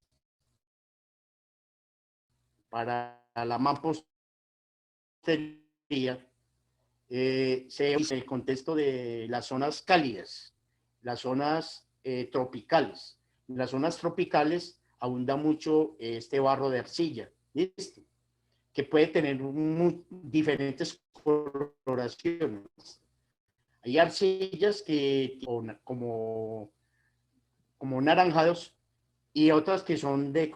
para la mampostería se usa en el contexto de las zonas cálidas, las zonas tropicales. En las zonas tropicales abunda mucho este barro de arcilla, ¿listo? Que puede tener diferentes coloraciones. Hay arcillas que como naranjados y otras que son de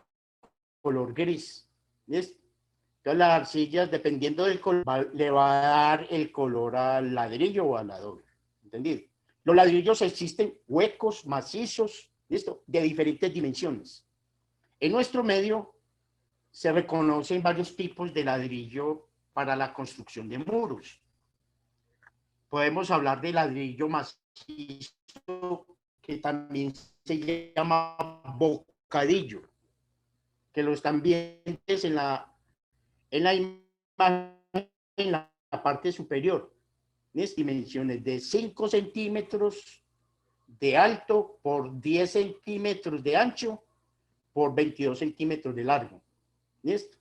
color gris. ¿Listo? Entonces las arcillas, dependiendo del color, le va a dar el color al ladrillo o al adobe. ¿Entendido? Los ladrillos existen huecos, macizos, ¿listo? De diferentes dimensiones. En nuestro medio se reconocen varios tipos de ladrillo para la construcción de muros. Podemos hablar de ladrillo macizo, que también se llama bocadillo, que los están viendo en la imagen, en la parte superior. Tienes dimensiones de 5 centímetros de alto por 10 centímetros de ancho por 22 centímetros de largo. ¿Listo?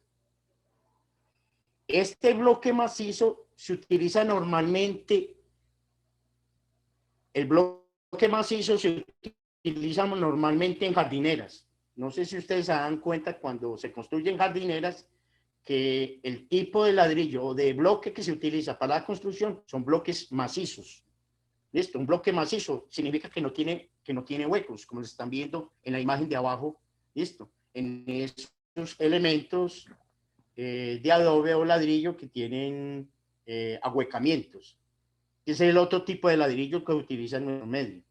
Este bloque macizo se utiliza normalmente. El bloque macizo se utiliza normalmente en jardineras. No sé si ustedes se dan cuenta cuando se construyen jardineras que el tipo de ladrillo o de bloque que se utiliza para la construcción son bloques macizos. ¿Listo? Un bloque macizo significa que no tiene huecos, como lo están viendo en la imagen de abajo. ¿Listo? En esos elementos de adobe o ladrillo que tienen ahuecamientos. Ese es el otro tipo de ladrillo que utiliza en nuestro medio.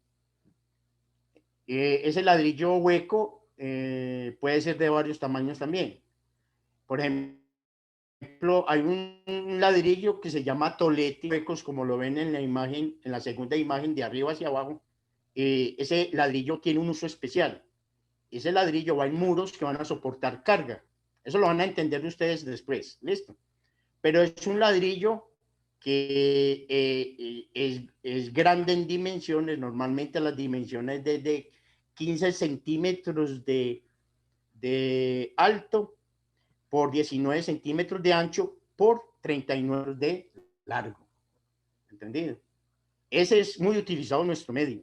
Ese ladrillo hueco puede ser de varios tamaños también. Por ejemplo, hay un ladrillo que se llama tolete huecos, como lo ven en la imagen, en la segunda imagen de arriba hacia abajo. Ese ladrillo tiene un uso especial. Ese ladrillo va en muros que van a soportar carga. Eso lo van a entender ustedes después. ¿Listo? Pero es un ladrillo que es grande en dimensiones, normalmente las dimensiones de 15 centímetros de alto por 19 centímetros de ancho por 39 de largo. ¿Entendido? Ese es muy utilizado en nuestro medio.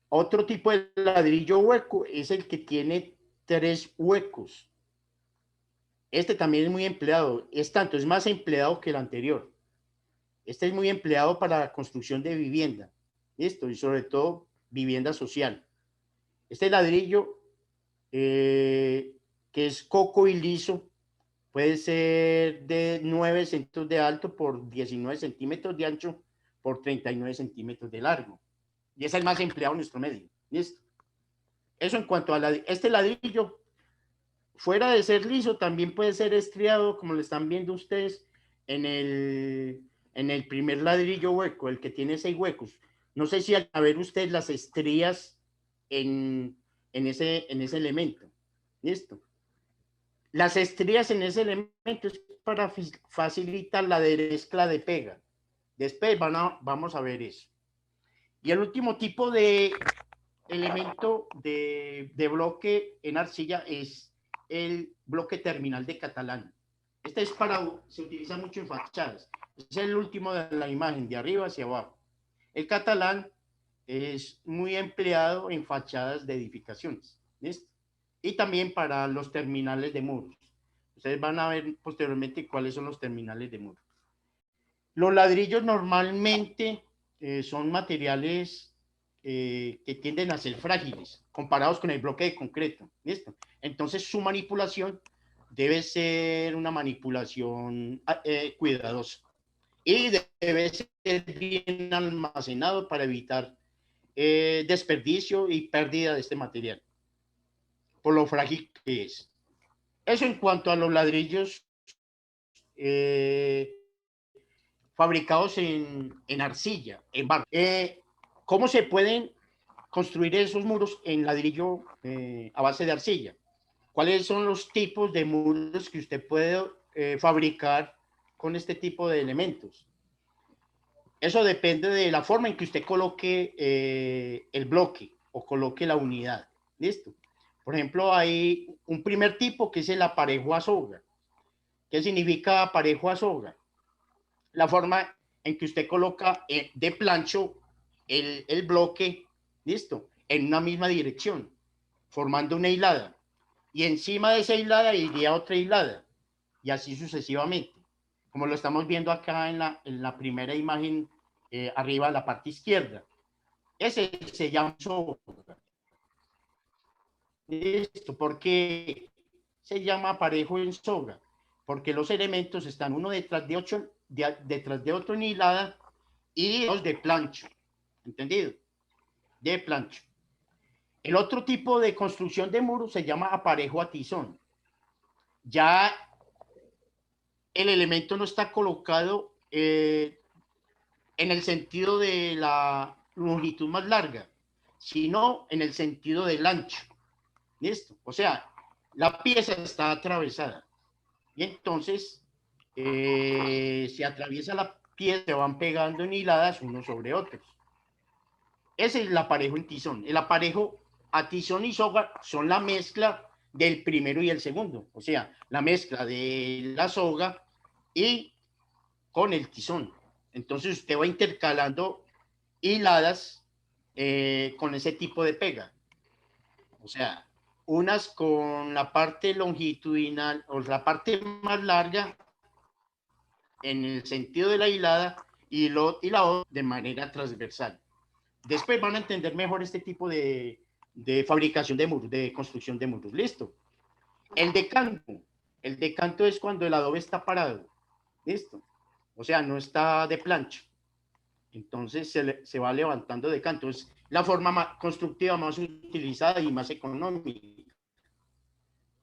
Otro tipo de ladrillo hueco es el que tiene 3 huecos. Este también es muy empleado, es más empleado que el anterior. Este es muy empleado para la construcción de vivienda, ¿listo? Y sobre todo vivienda social. Este ladrillo, que es coco y liso, puede ser de 9 centímetros de alto por 19 centímetros de ancho por 39 centímetros de largo. Y es el más empleado en nuestro medio, ¿listo? Eso en cuanto a este ladrillo. Fuera de ser liso, también puede ser estriado, como lo están viendo ustedes en el primer ladrillo hueco, el que tiene 6 huecos. No sé si al ver ustedes las estrías en ese elemento. ¿Listo? Las estrías en ese elemento es para facilitar la mezcla de pega. Después vamos a ver eso. Y el último tipo de elemento de bloque en arcilla es el bloque terminal de catalán. Este se utiliza mucho en fachadas. Es el último de la imagen, de arriba hacia abajo. El catalán es muy empleado en fachadas de edificaciones. ¿Listo? Y también para los terminales de muros. Ustedes van a ver posteriormente cuáles son los terminales de muros. Los ladrillos normalmente son materiales que tienden a ser frágiles comparados con el bloque de concreto. ¿Listo? Entonces su manipulación debe ser una manipulación cuidadosa y debe ser bien almacenado para evitar desperdicio y pérdida de este material por lo frágil que es. Eso en cuanto a los ladrillos fabricados en arcilla, en barro. ¿Cómo se pueden construir esos muros en ladrillo a base de arcilla? ¿Cuáles son los tipos de muros que usted puede fabricar con este tipo de elementos? Eso depende de la forma en que usted coloque el bloque o coloque la unidad. ¿Listo? Por ejemplo, hay un primer tipo que es el aparejo a soga. ¿Qué significa aparejo a soga? La forma en que usted coloca de plancho el bloque, ¿listo? En una misma dirección, formando una hilada. Y encima de esa hilada iría otra hilada. Y así sucesivamente. Como lo estamos viendo acá en la primera imagen, arriba a la parte izquierda. Ese se llama soga. ¿Listo? ¿Por qué se llama aparejo en soga? Porque los elementos están uno detrás de otro en hilada y dos de plancho. ¿Entendido? De plancho. El otro tipo de construcción de muros se llama aparejo a tizón. Ya el elemento no está colocado en el sentido de la longitud más larga, sino en el sentido del ancho. ¿Listo? O sea, la pieza está atravesada. Y entonces se atraviesa la pieza, se van pegando en hiladas unos sobre otros. Ese es el aparejo en tizón. El aparejo a tizón y soga son la mezcla del primero y el segundo. O sea, la mezcla de la soga y con el tizón. Entonces usted va intercalando hiladas con ese tipo de pega. O sea, unas con la parte longitudinal o la parte más larga en el sentido de la hilada y la otra de manera transversal. Después van a entender mejor este tipo de fabricación de muros, de construcción de muros. Listo. El decanto es cuando el adobe está parado. Listo. O sea, no está de plancha. Entonces se va levantando de canto. Es la forma constructiva más utilizada y más económica.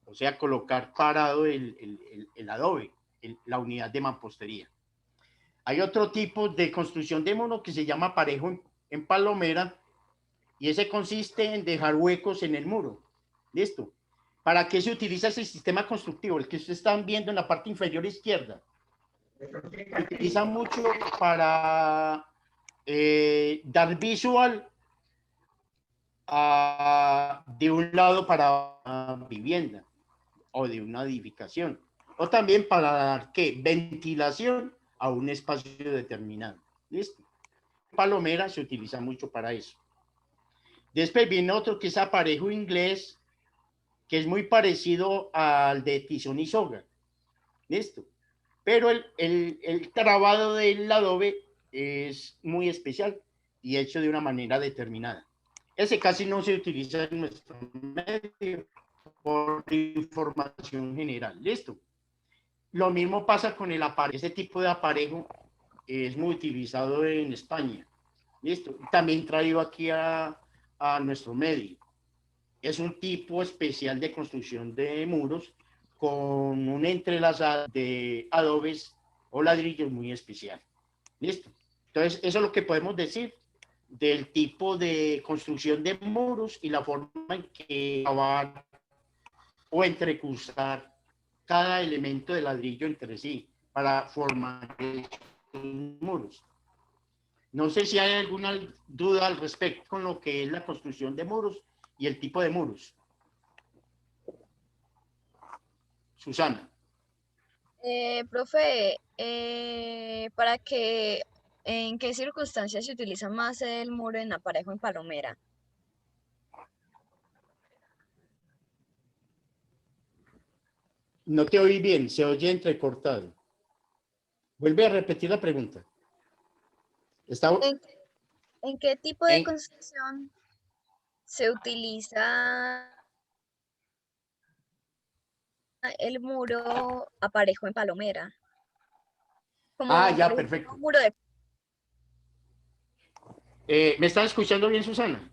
O sea, colocar parado el adobe, la unidad de mampostería. Hay otro tipo de construcción de muro que se llama aparejo en palomera, y ese consiste en dejar huecos en el muro. ¿Listo? ¿Para qué se utiliza ese sistema constructivo? El que ustedes están viendo en la parte inferior izquierda. Se utiliza mucho para dar visual de un lado para una vivienda o de una edificación, o también para dar ¿qué? Ventilación a un espacio determinado. ¿Listo? Palomera se utiliza mucho para eso. Después viene otro que es aparejo inglés, que es muy parecido al de tizón y soga. ¿Listo? Pero el trabado del adobe es muy especial y hecho de una manera determinada. Ese casi no se utiliza en nuestro medio por información general. ¿Listo? Lo mismo pasa con el aparejo. Ese tipo de aparejo es muy utilizado en España. ¿Listo? También traído aquí a nuestro medio. Es un tipo especial de construcción de muros con un entrelazado de adobes o ladrillos muy especial. ¿Listo? Entonces, eso es lo que podemos decir del tipo de construcción de muros y la forma en que acabar o entrecruzar cada elemento de ladrillo entre sí para formar estos muros. No sé si hay alguna duda al respecto con lo que es la construcción de muros y el tipo de muros. Susana. Profe, ¿en qué circunstancias se utiliza más el muro en aparejo en palomera? No te oí bien, se oye entrecortado. Vuelve a repetir la pregunta. Está ¿En, en qué tipo de en, construcción se utiliza el muro aparejo en palomera? Como por ya, ejemplo perfecto. un muro de... ¿Me están escuchando bien, Susana?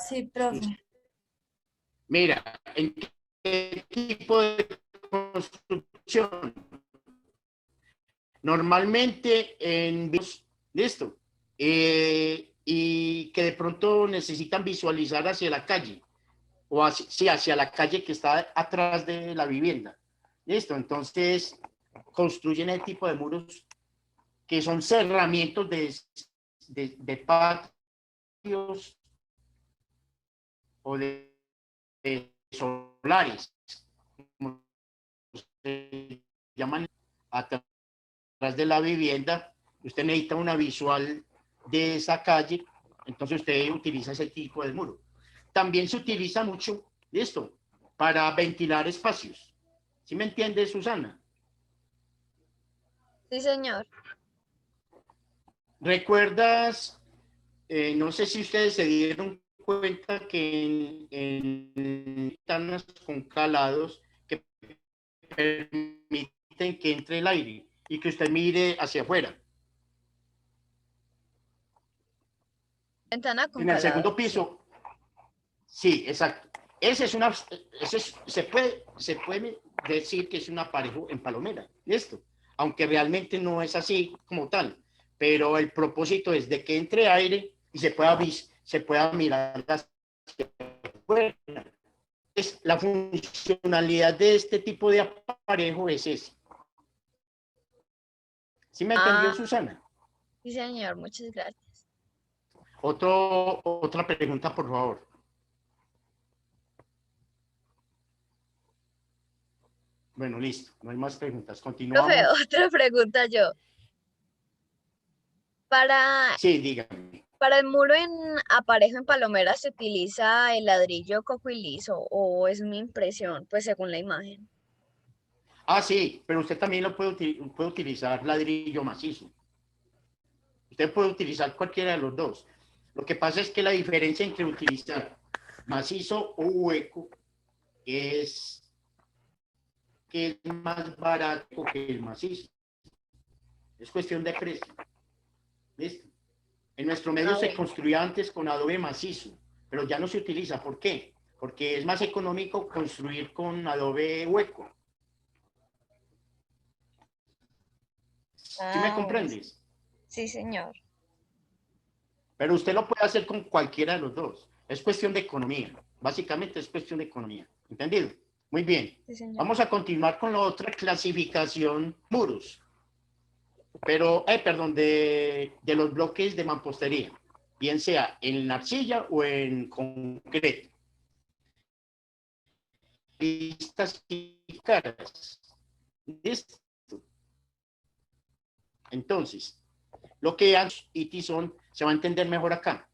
Sí, profe. Mira, ¿en qué tipo de construcción? Normalmente en videos, listo, y que de pronto necesitan visualizar hacia la calle, o hacia, sí, hacia la calle que está atrás de la vivienda. Listo, entonces construyen el tipo de muros que son cerramientos de patios o de solares, como se llaman, atrás de la vivienda. Usted necesita una visual de esa calle, entonces usted utiliza ese tipo de muro. También se utiliza mucho esto para ventilar espacios. ¿Sí me entiende, Susana? Sí, señor. ¿Recuerdas? No sé si ustedes se dieron cuenta que en ventanas con calados que permiten que entre el aire y que usted mire hacia afuera. Ventana con En el calado. segundo piso, sí, exacto. Se puede decir que es un aparejo en palomera, ¿listo? Aunque realmente no es así como tal, pero el propósito es de que entre aire y se pueda mirar hacia afuera. La funcionalidad de este tipo de aparejo es ese. ¿Sí me entendió, Ah, Susana? sí, señor. Muchas gracias. Otra pregunta, por favor. Bueno, listo. No hay más preguntas. Profe, Continuamos. otra pregunta yo. Para, Sí, dígame. Para el muro en Aparejo en Palomera se utiliza el ladrillo coco y liso, o es mi impresión, pues según la imagen. Ah, sí, pero usted también lo puede utilizar ladrillo macizo. Usted puede utilizar cualquiera de los dos. Lo que pasa es que la diferencia entre utilizar macizo o hueco es que es más barato que el macizo. Es cuestión de precio. ¿Listo? En nuestro medio se construía antes con adobe macizo, pero ya no se utiliza. ¿Por qué? Porque es más económico construir con adobe hueco. ¿Sí me Ah, comprendes? sí, señor. Pero usted lo puede hacer con cualquiera de los dos. Es cuestión de economía. Básicamente es cuestión de economía. ¿Entendido? Muy bien. Sí, señor. Vamos a continuar con la otra clasificación, muros. Pero, perdón, de los bloques de mampostería. Bien sea en arcilla o en concreto. Listas y caras. ¿Listo? Entonces, lo que Anch y Tizón se va a entender mejor acá.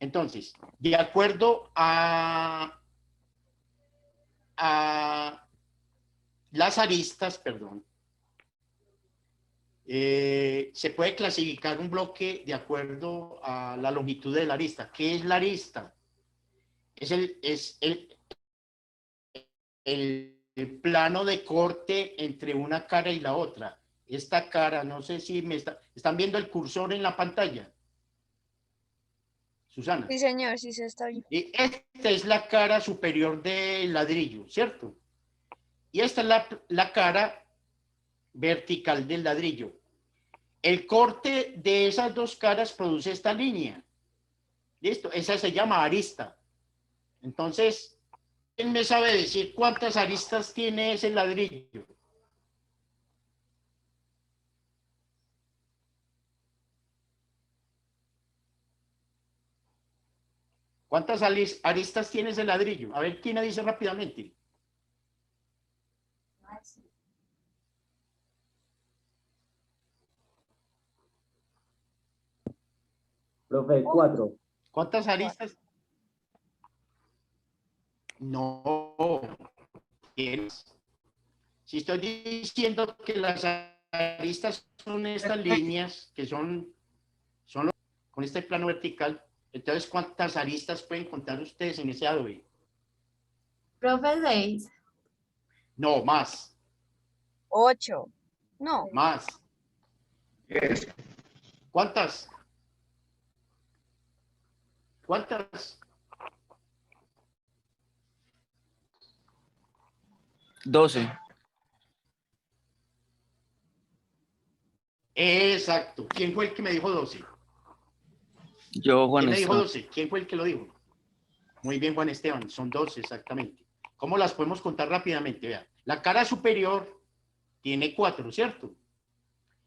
Entonces, de acuerdo a las aristas, perdón, se puede clasificar un bloque de acuerdo a la longitud de la arista. ¿Qué es la arista? El plano de corte entre una cara y la otra. Esta cara, no sé si están viendo el cursor en la pantalla. Susana. Sí, señor, sí se está bien. Y esta es la cara superior del ladrillo, ¿cierto? Y esta es la cara vertical del ladrillo. El corte de esas dos caras produce esta línea. ¿Listo? Esa se llama arista. Entonces, ¿quién me sabe decir cuántas aristas tiene ese ladrillo? ¿Cuántas aristas tiene ese ladrillo? A ver, ¿quién me dice rápidamente? Profe, 4. ¿Cuántas aristas? No. ¿Tienes? Si estoy diciendo que las aristas son estas líneas, que son con este plano vertical, entonces, ¿cuántas aristas pueden contar ustedes en ese Adobe? Profe 6. No, más. 8. No. Más. ¿Cuántas? ¿Cuántas? 12. Exacto. ¿Quién fue el que me dijo 12? Yo, Juan ¿Quién me dijo Esteban. 12? ¿Quién fue el que lo dijo? Muy bien, Juan Esteban. Son 12 exactamente. ¿Cómo las podemos contar rápidamente? Vean. La cara superior tiene 4, ¿cierto?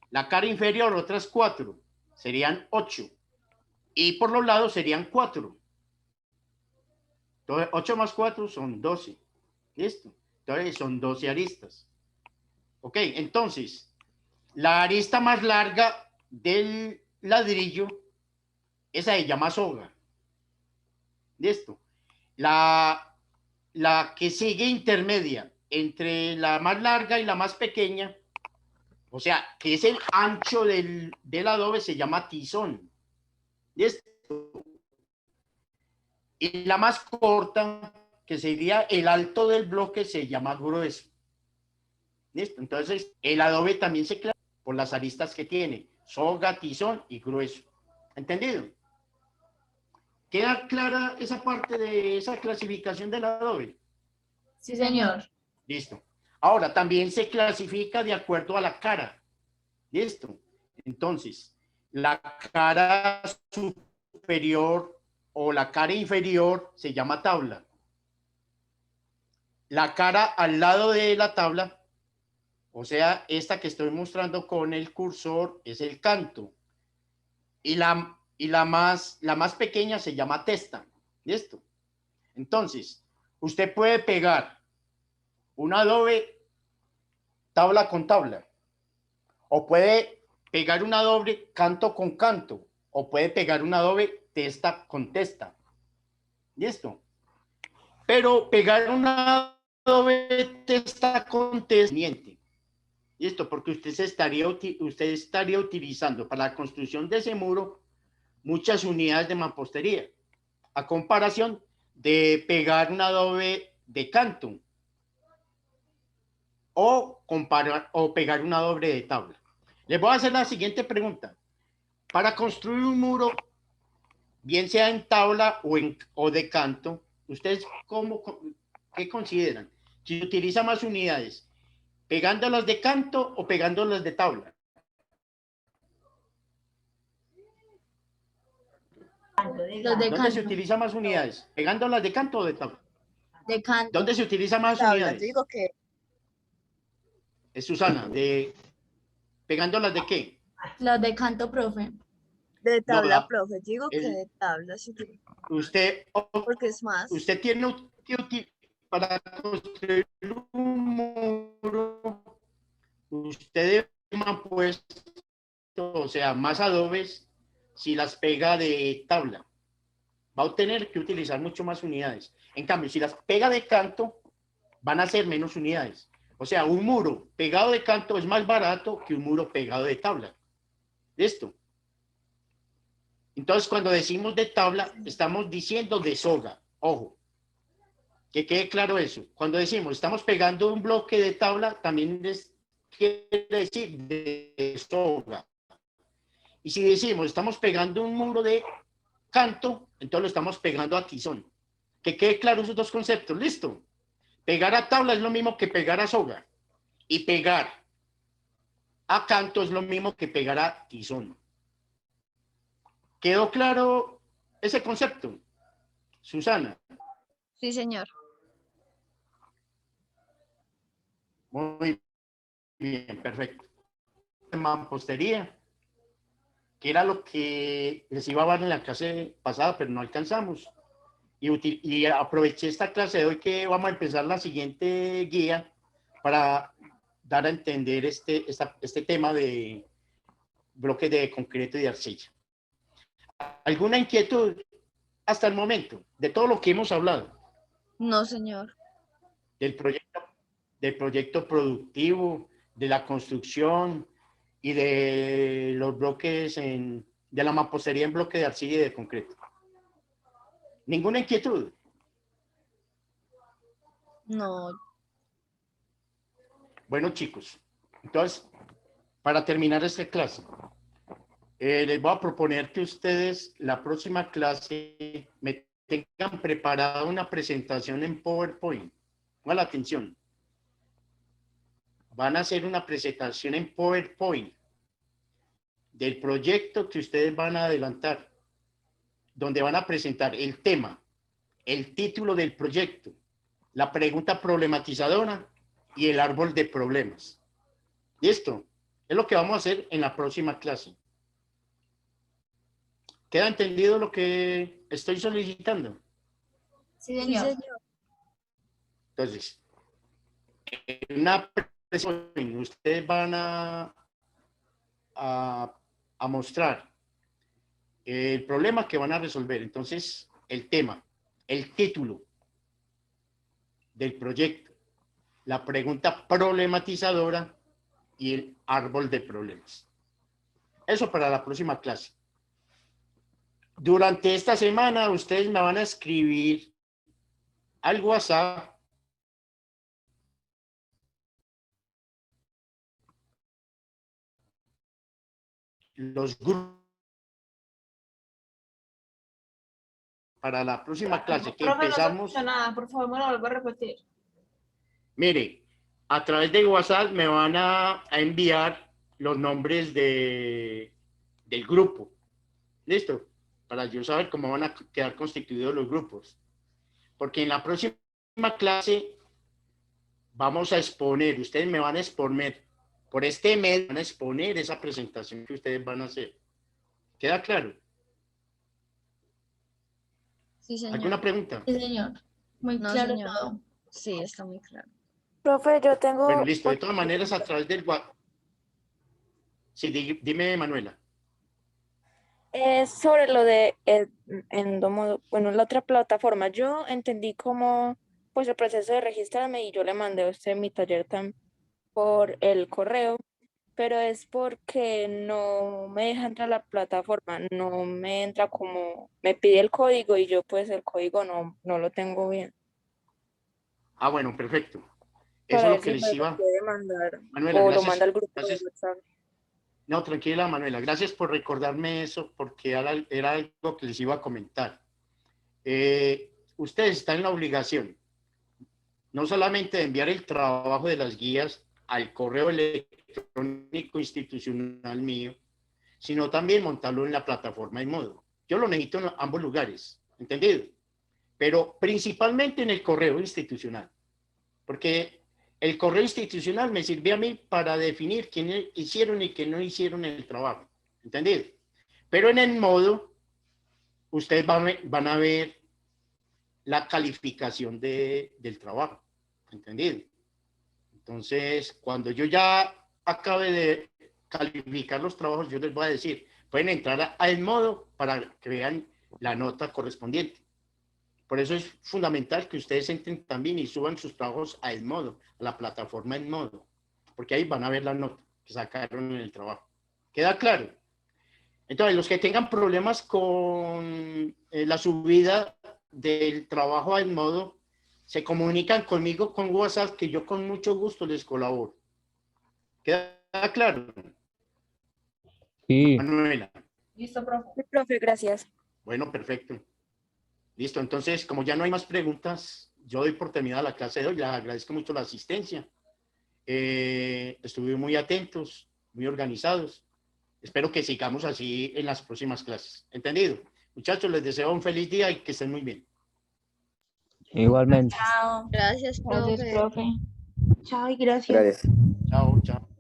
La cara inferior, otras 4. Serían 8. Y por los lados serían 4. Entonces, 8 más 4 son 12. ¿Listo? Entonces, son 12 aristas. Ok, entonces, la arista más larga del ladrillo, esa se llama soga. ¿Listo? La que sigue intermedia entre la más larga y la más pequeña, o sea, que es el ancho del adobe, se llama tizón. ¿Listo? Y la más corta, que sería el alto del bloque, se llama grueso. ¿Listo? Entonces, el adobe también se clasifica por las aristas que tiene, soga, tizón y grueso. ¿Entendido? ¿Queda clara esa parte de esa clasificación del adobe? Sí, señor. Listo. Ahora, también se clasifica de acuerdo a la cara. ¿Listo? Entonces, la cara superior o la cara inferior se llama tabla. La cara al lado de la tabla, o sea, esta que estoy mostrando con el cursor, es el canto. Y la más pequeña se llama testa. ¿Listo? Entonces, usted puede pegar un adobe tabla con tabla, o puede pegar un adobe canto con canto, o puede pegar un adobe testa con testa. ¿Listo? Pero pegar un adobe testa con testa, ¿listo? Porque usted estaría utilizando para la construcción de ese muro muchas unidades de mampostería, a comparación de pegar un adobe de canto o pegar un adobe de tabla. Les voy a hacer la siguiente pregunta. Para construir un muro, bien sea en tabla o de canto, ¿ustedes qué consideran? Si utiliza más unidades, ¿pegándolas de canto o pegándolas de tabla? Los de ¿Dónde se canto. utiliza más unidades? ¿Pegándolas de canto o de tabla? De canto. ¿Dónde se utiliza más Tabla, unidades? yo digo que Es Susana, ¿pegándolas de qué? Los de canto, profe. de No, tabla, profe. Yo digo que el- de tabla, sí, usted porque es más. tiene que para construir un muro, usted ha puesto, o sea, más adobes si las pega de tabla. Va a tener que utilizar mucho más unidades. En cambio, si las pega de canto, van a ser menos unidades. O sea, un muro pegado de canto es más barato que un muro pegado de tabla. ¿Listo? Entonces, cuando decimos de tabla, estamos diciendo de soga. Ojo, que quede claro eso. Cuando decimos estamos pegando un bloque de tabla, también quiere decir de soga. Y si decimos estamos pegando un muro de canto, entonces lo estamos pegando a tizón. Que quede claro esos dos conceptos. ¿Listo? Pegar a tabla es lo mismo que pegar a soga. Y pegar a canto es lo mismo que pegar a tizón. ¿Quedó claro ese concepto, Susana? Sí, señor. Muy bien, perfecto. Mampostería, que era lo que les iba a dar en la clase pasada, pero no alcanzamos. Y aproveché esta clase de hoy que vamos a empezar la siguiente guía para dar a entender este tema de bloques de concreto y de arcilla. ¿Alguna inquietud hasta el momento de todo lo que hemos hablado? No, señor. Del proyecto productivo, de la construcción y de los bloques de la mampostería en bloque de arcilla y de concreto. ¿Ninguna inquietud? No. Bueno, chicos, entonces, para terminar esta clase, les voy a proponer que ustedes la próxima clase me tengan preparada una presentación en PowerPoint. Pongan la atención. Van a hacer una presentación en PowerPoint del proyecto que ustedes van a adelantar, donde van a presentar el tema, el título del proyecto, la pregunta problematizadora y el árbol de problemas. ¿Listo? Es lo que vamos a hacer en la próxima clase. ¿Queda entendido lo que estoy solicitando? Sí, Sí, señor. señor. Entonces, en una presentación ustedes van a mostrar el problema que van a resolver. Entonces, el tema, el título del proyecto, la pregunta problematizadora y el árbol de problemas. Eso para la próxima clase. Durante esta semana ustedes me van a escribir al WhatsApp los grupos para la próxima clase que Profe, empezamos. no se escucha nada, por favor, me lo vuelvo a repetir. Mire, a través de WhatsApp me van a enviar los nombres del grupo. ¿Listo? Para yo saber cómo van a quedar constituidos los grupos. Porque en la próxima clase vamos a exponer, ustedes me van a exponer, por este mes van a exponer esa presentación que ustedes van a hacer. ¿Queda claro? Sí, señor. ¿Alguna pregunta? Sí, señor. Muy No, claro señor. todo. Sí, está muy claro. Profe, yo tengo Bueno, listo. De otra todas maneras, a pregunta. través del WhatsApp. Sí, dime, Manuela. Es sobre lo de Endomodo, bueno, la otra plataforma. Yo entendí como pues el proceso de registrarme y yo le mandé a usted mi taller por el correo, pero es porque no me deja entrar a la plataforma, no me entra como, me pide el código y yo pues el código no lo tengo bien. Ah, bueno, perfecto. Eso Para es ver lo que si me les lo iba. puede mandar Manuela, o lo manda gracias. al grupo de Gracias. WhatsApp. No, tranquila, Manuela. Gracias por recordarme eso, porque era algo que les iba a comentar. Ustedes están en la obligación no solamente de enviar el trabajo de las guías al correo electrónico institucional mío, sino también montarlo en la plataforma en modo. Yo lo necesito en ambos lugares, ¿entendido? Pero principalmente en el correo institucional, porque el correo institucional me sirve a mí para definir quiénes hicieron y quiénes no hicieron el trabajo, ¿entendido? Pero en el modo, ustedes van a ver la calificación del trabajo, ¿entendido? Entonces, cuando yo ya acabe de calificar los trabajos, yo les voy a decir, pueden entrar a Edmodo para que vean la nota correspondiente. Por eso es fundamental que ustedes entren también y suban sus trabajos a Edmodo, a la plataforma Edmodo, porque ahí van a ver la nota que sacaron en el trabajo. ¿Queda claro? Entonces, los que tengan problemas con la subida del trabajo a Edmodo, se comunican conmigo con WhatsApp, que yo con mucho gusto les colaboro. ¿Queda claro? Sí. Manuela. Listo, profe. Sí, profe, gracias. Bueno, perfecto. Listo, entonces, como ya no hay más preguntas, yo doy por terminada la clase de hoy. Les agradezco mucho la asistencia. Estuvieron muy atentos, muy organizados. Espero que sigamos así en las próximas clases. ¿Entendido? Muchachos, les deseo un feliz día y que estén muy bien. Igualmente. Chao. Gracias, Gracias, profe. profe. Chao y gracias. Gracias. Chao, chao.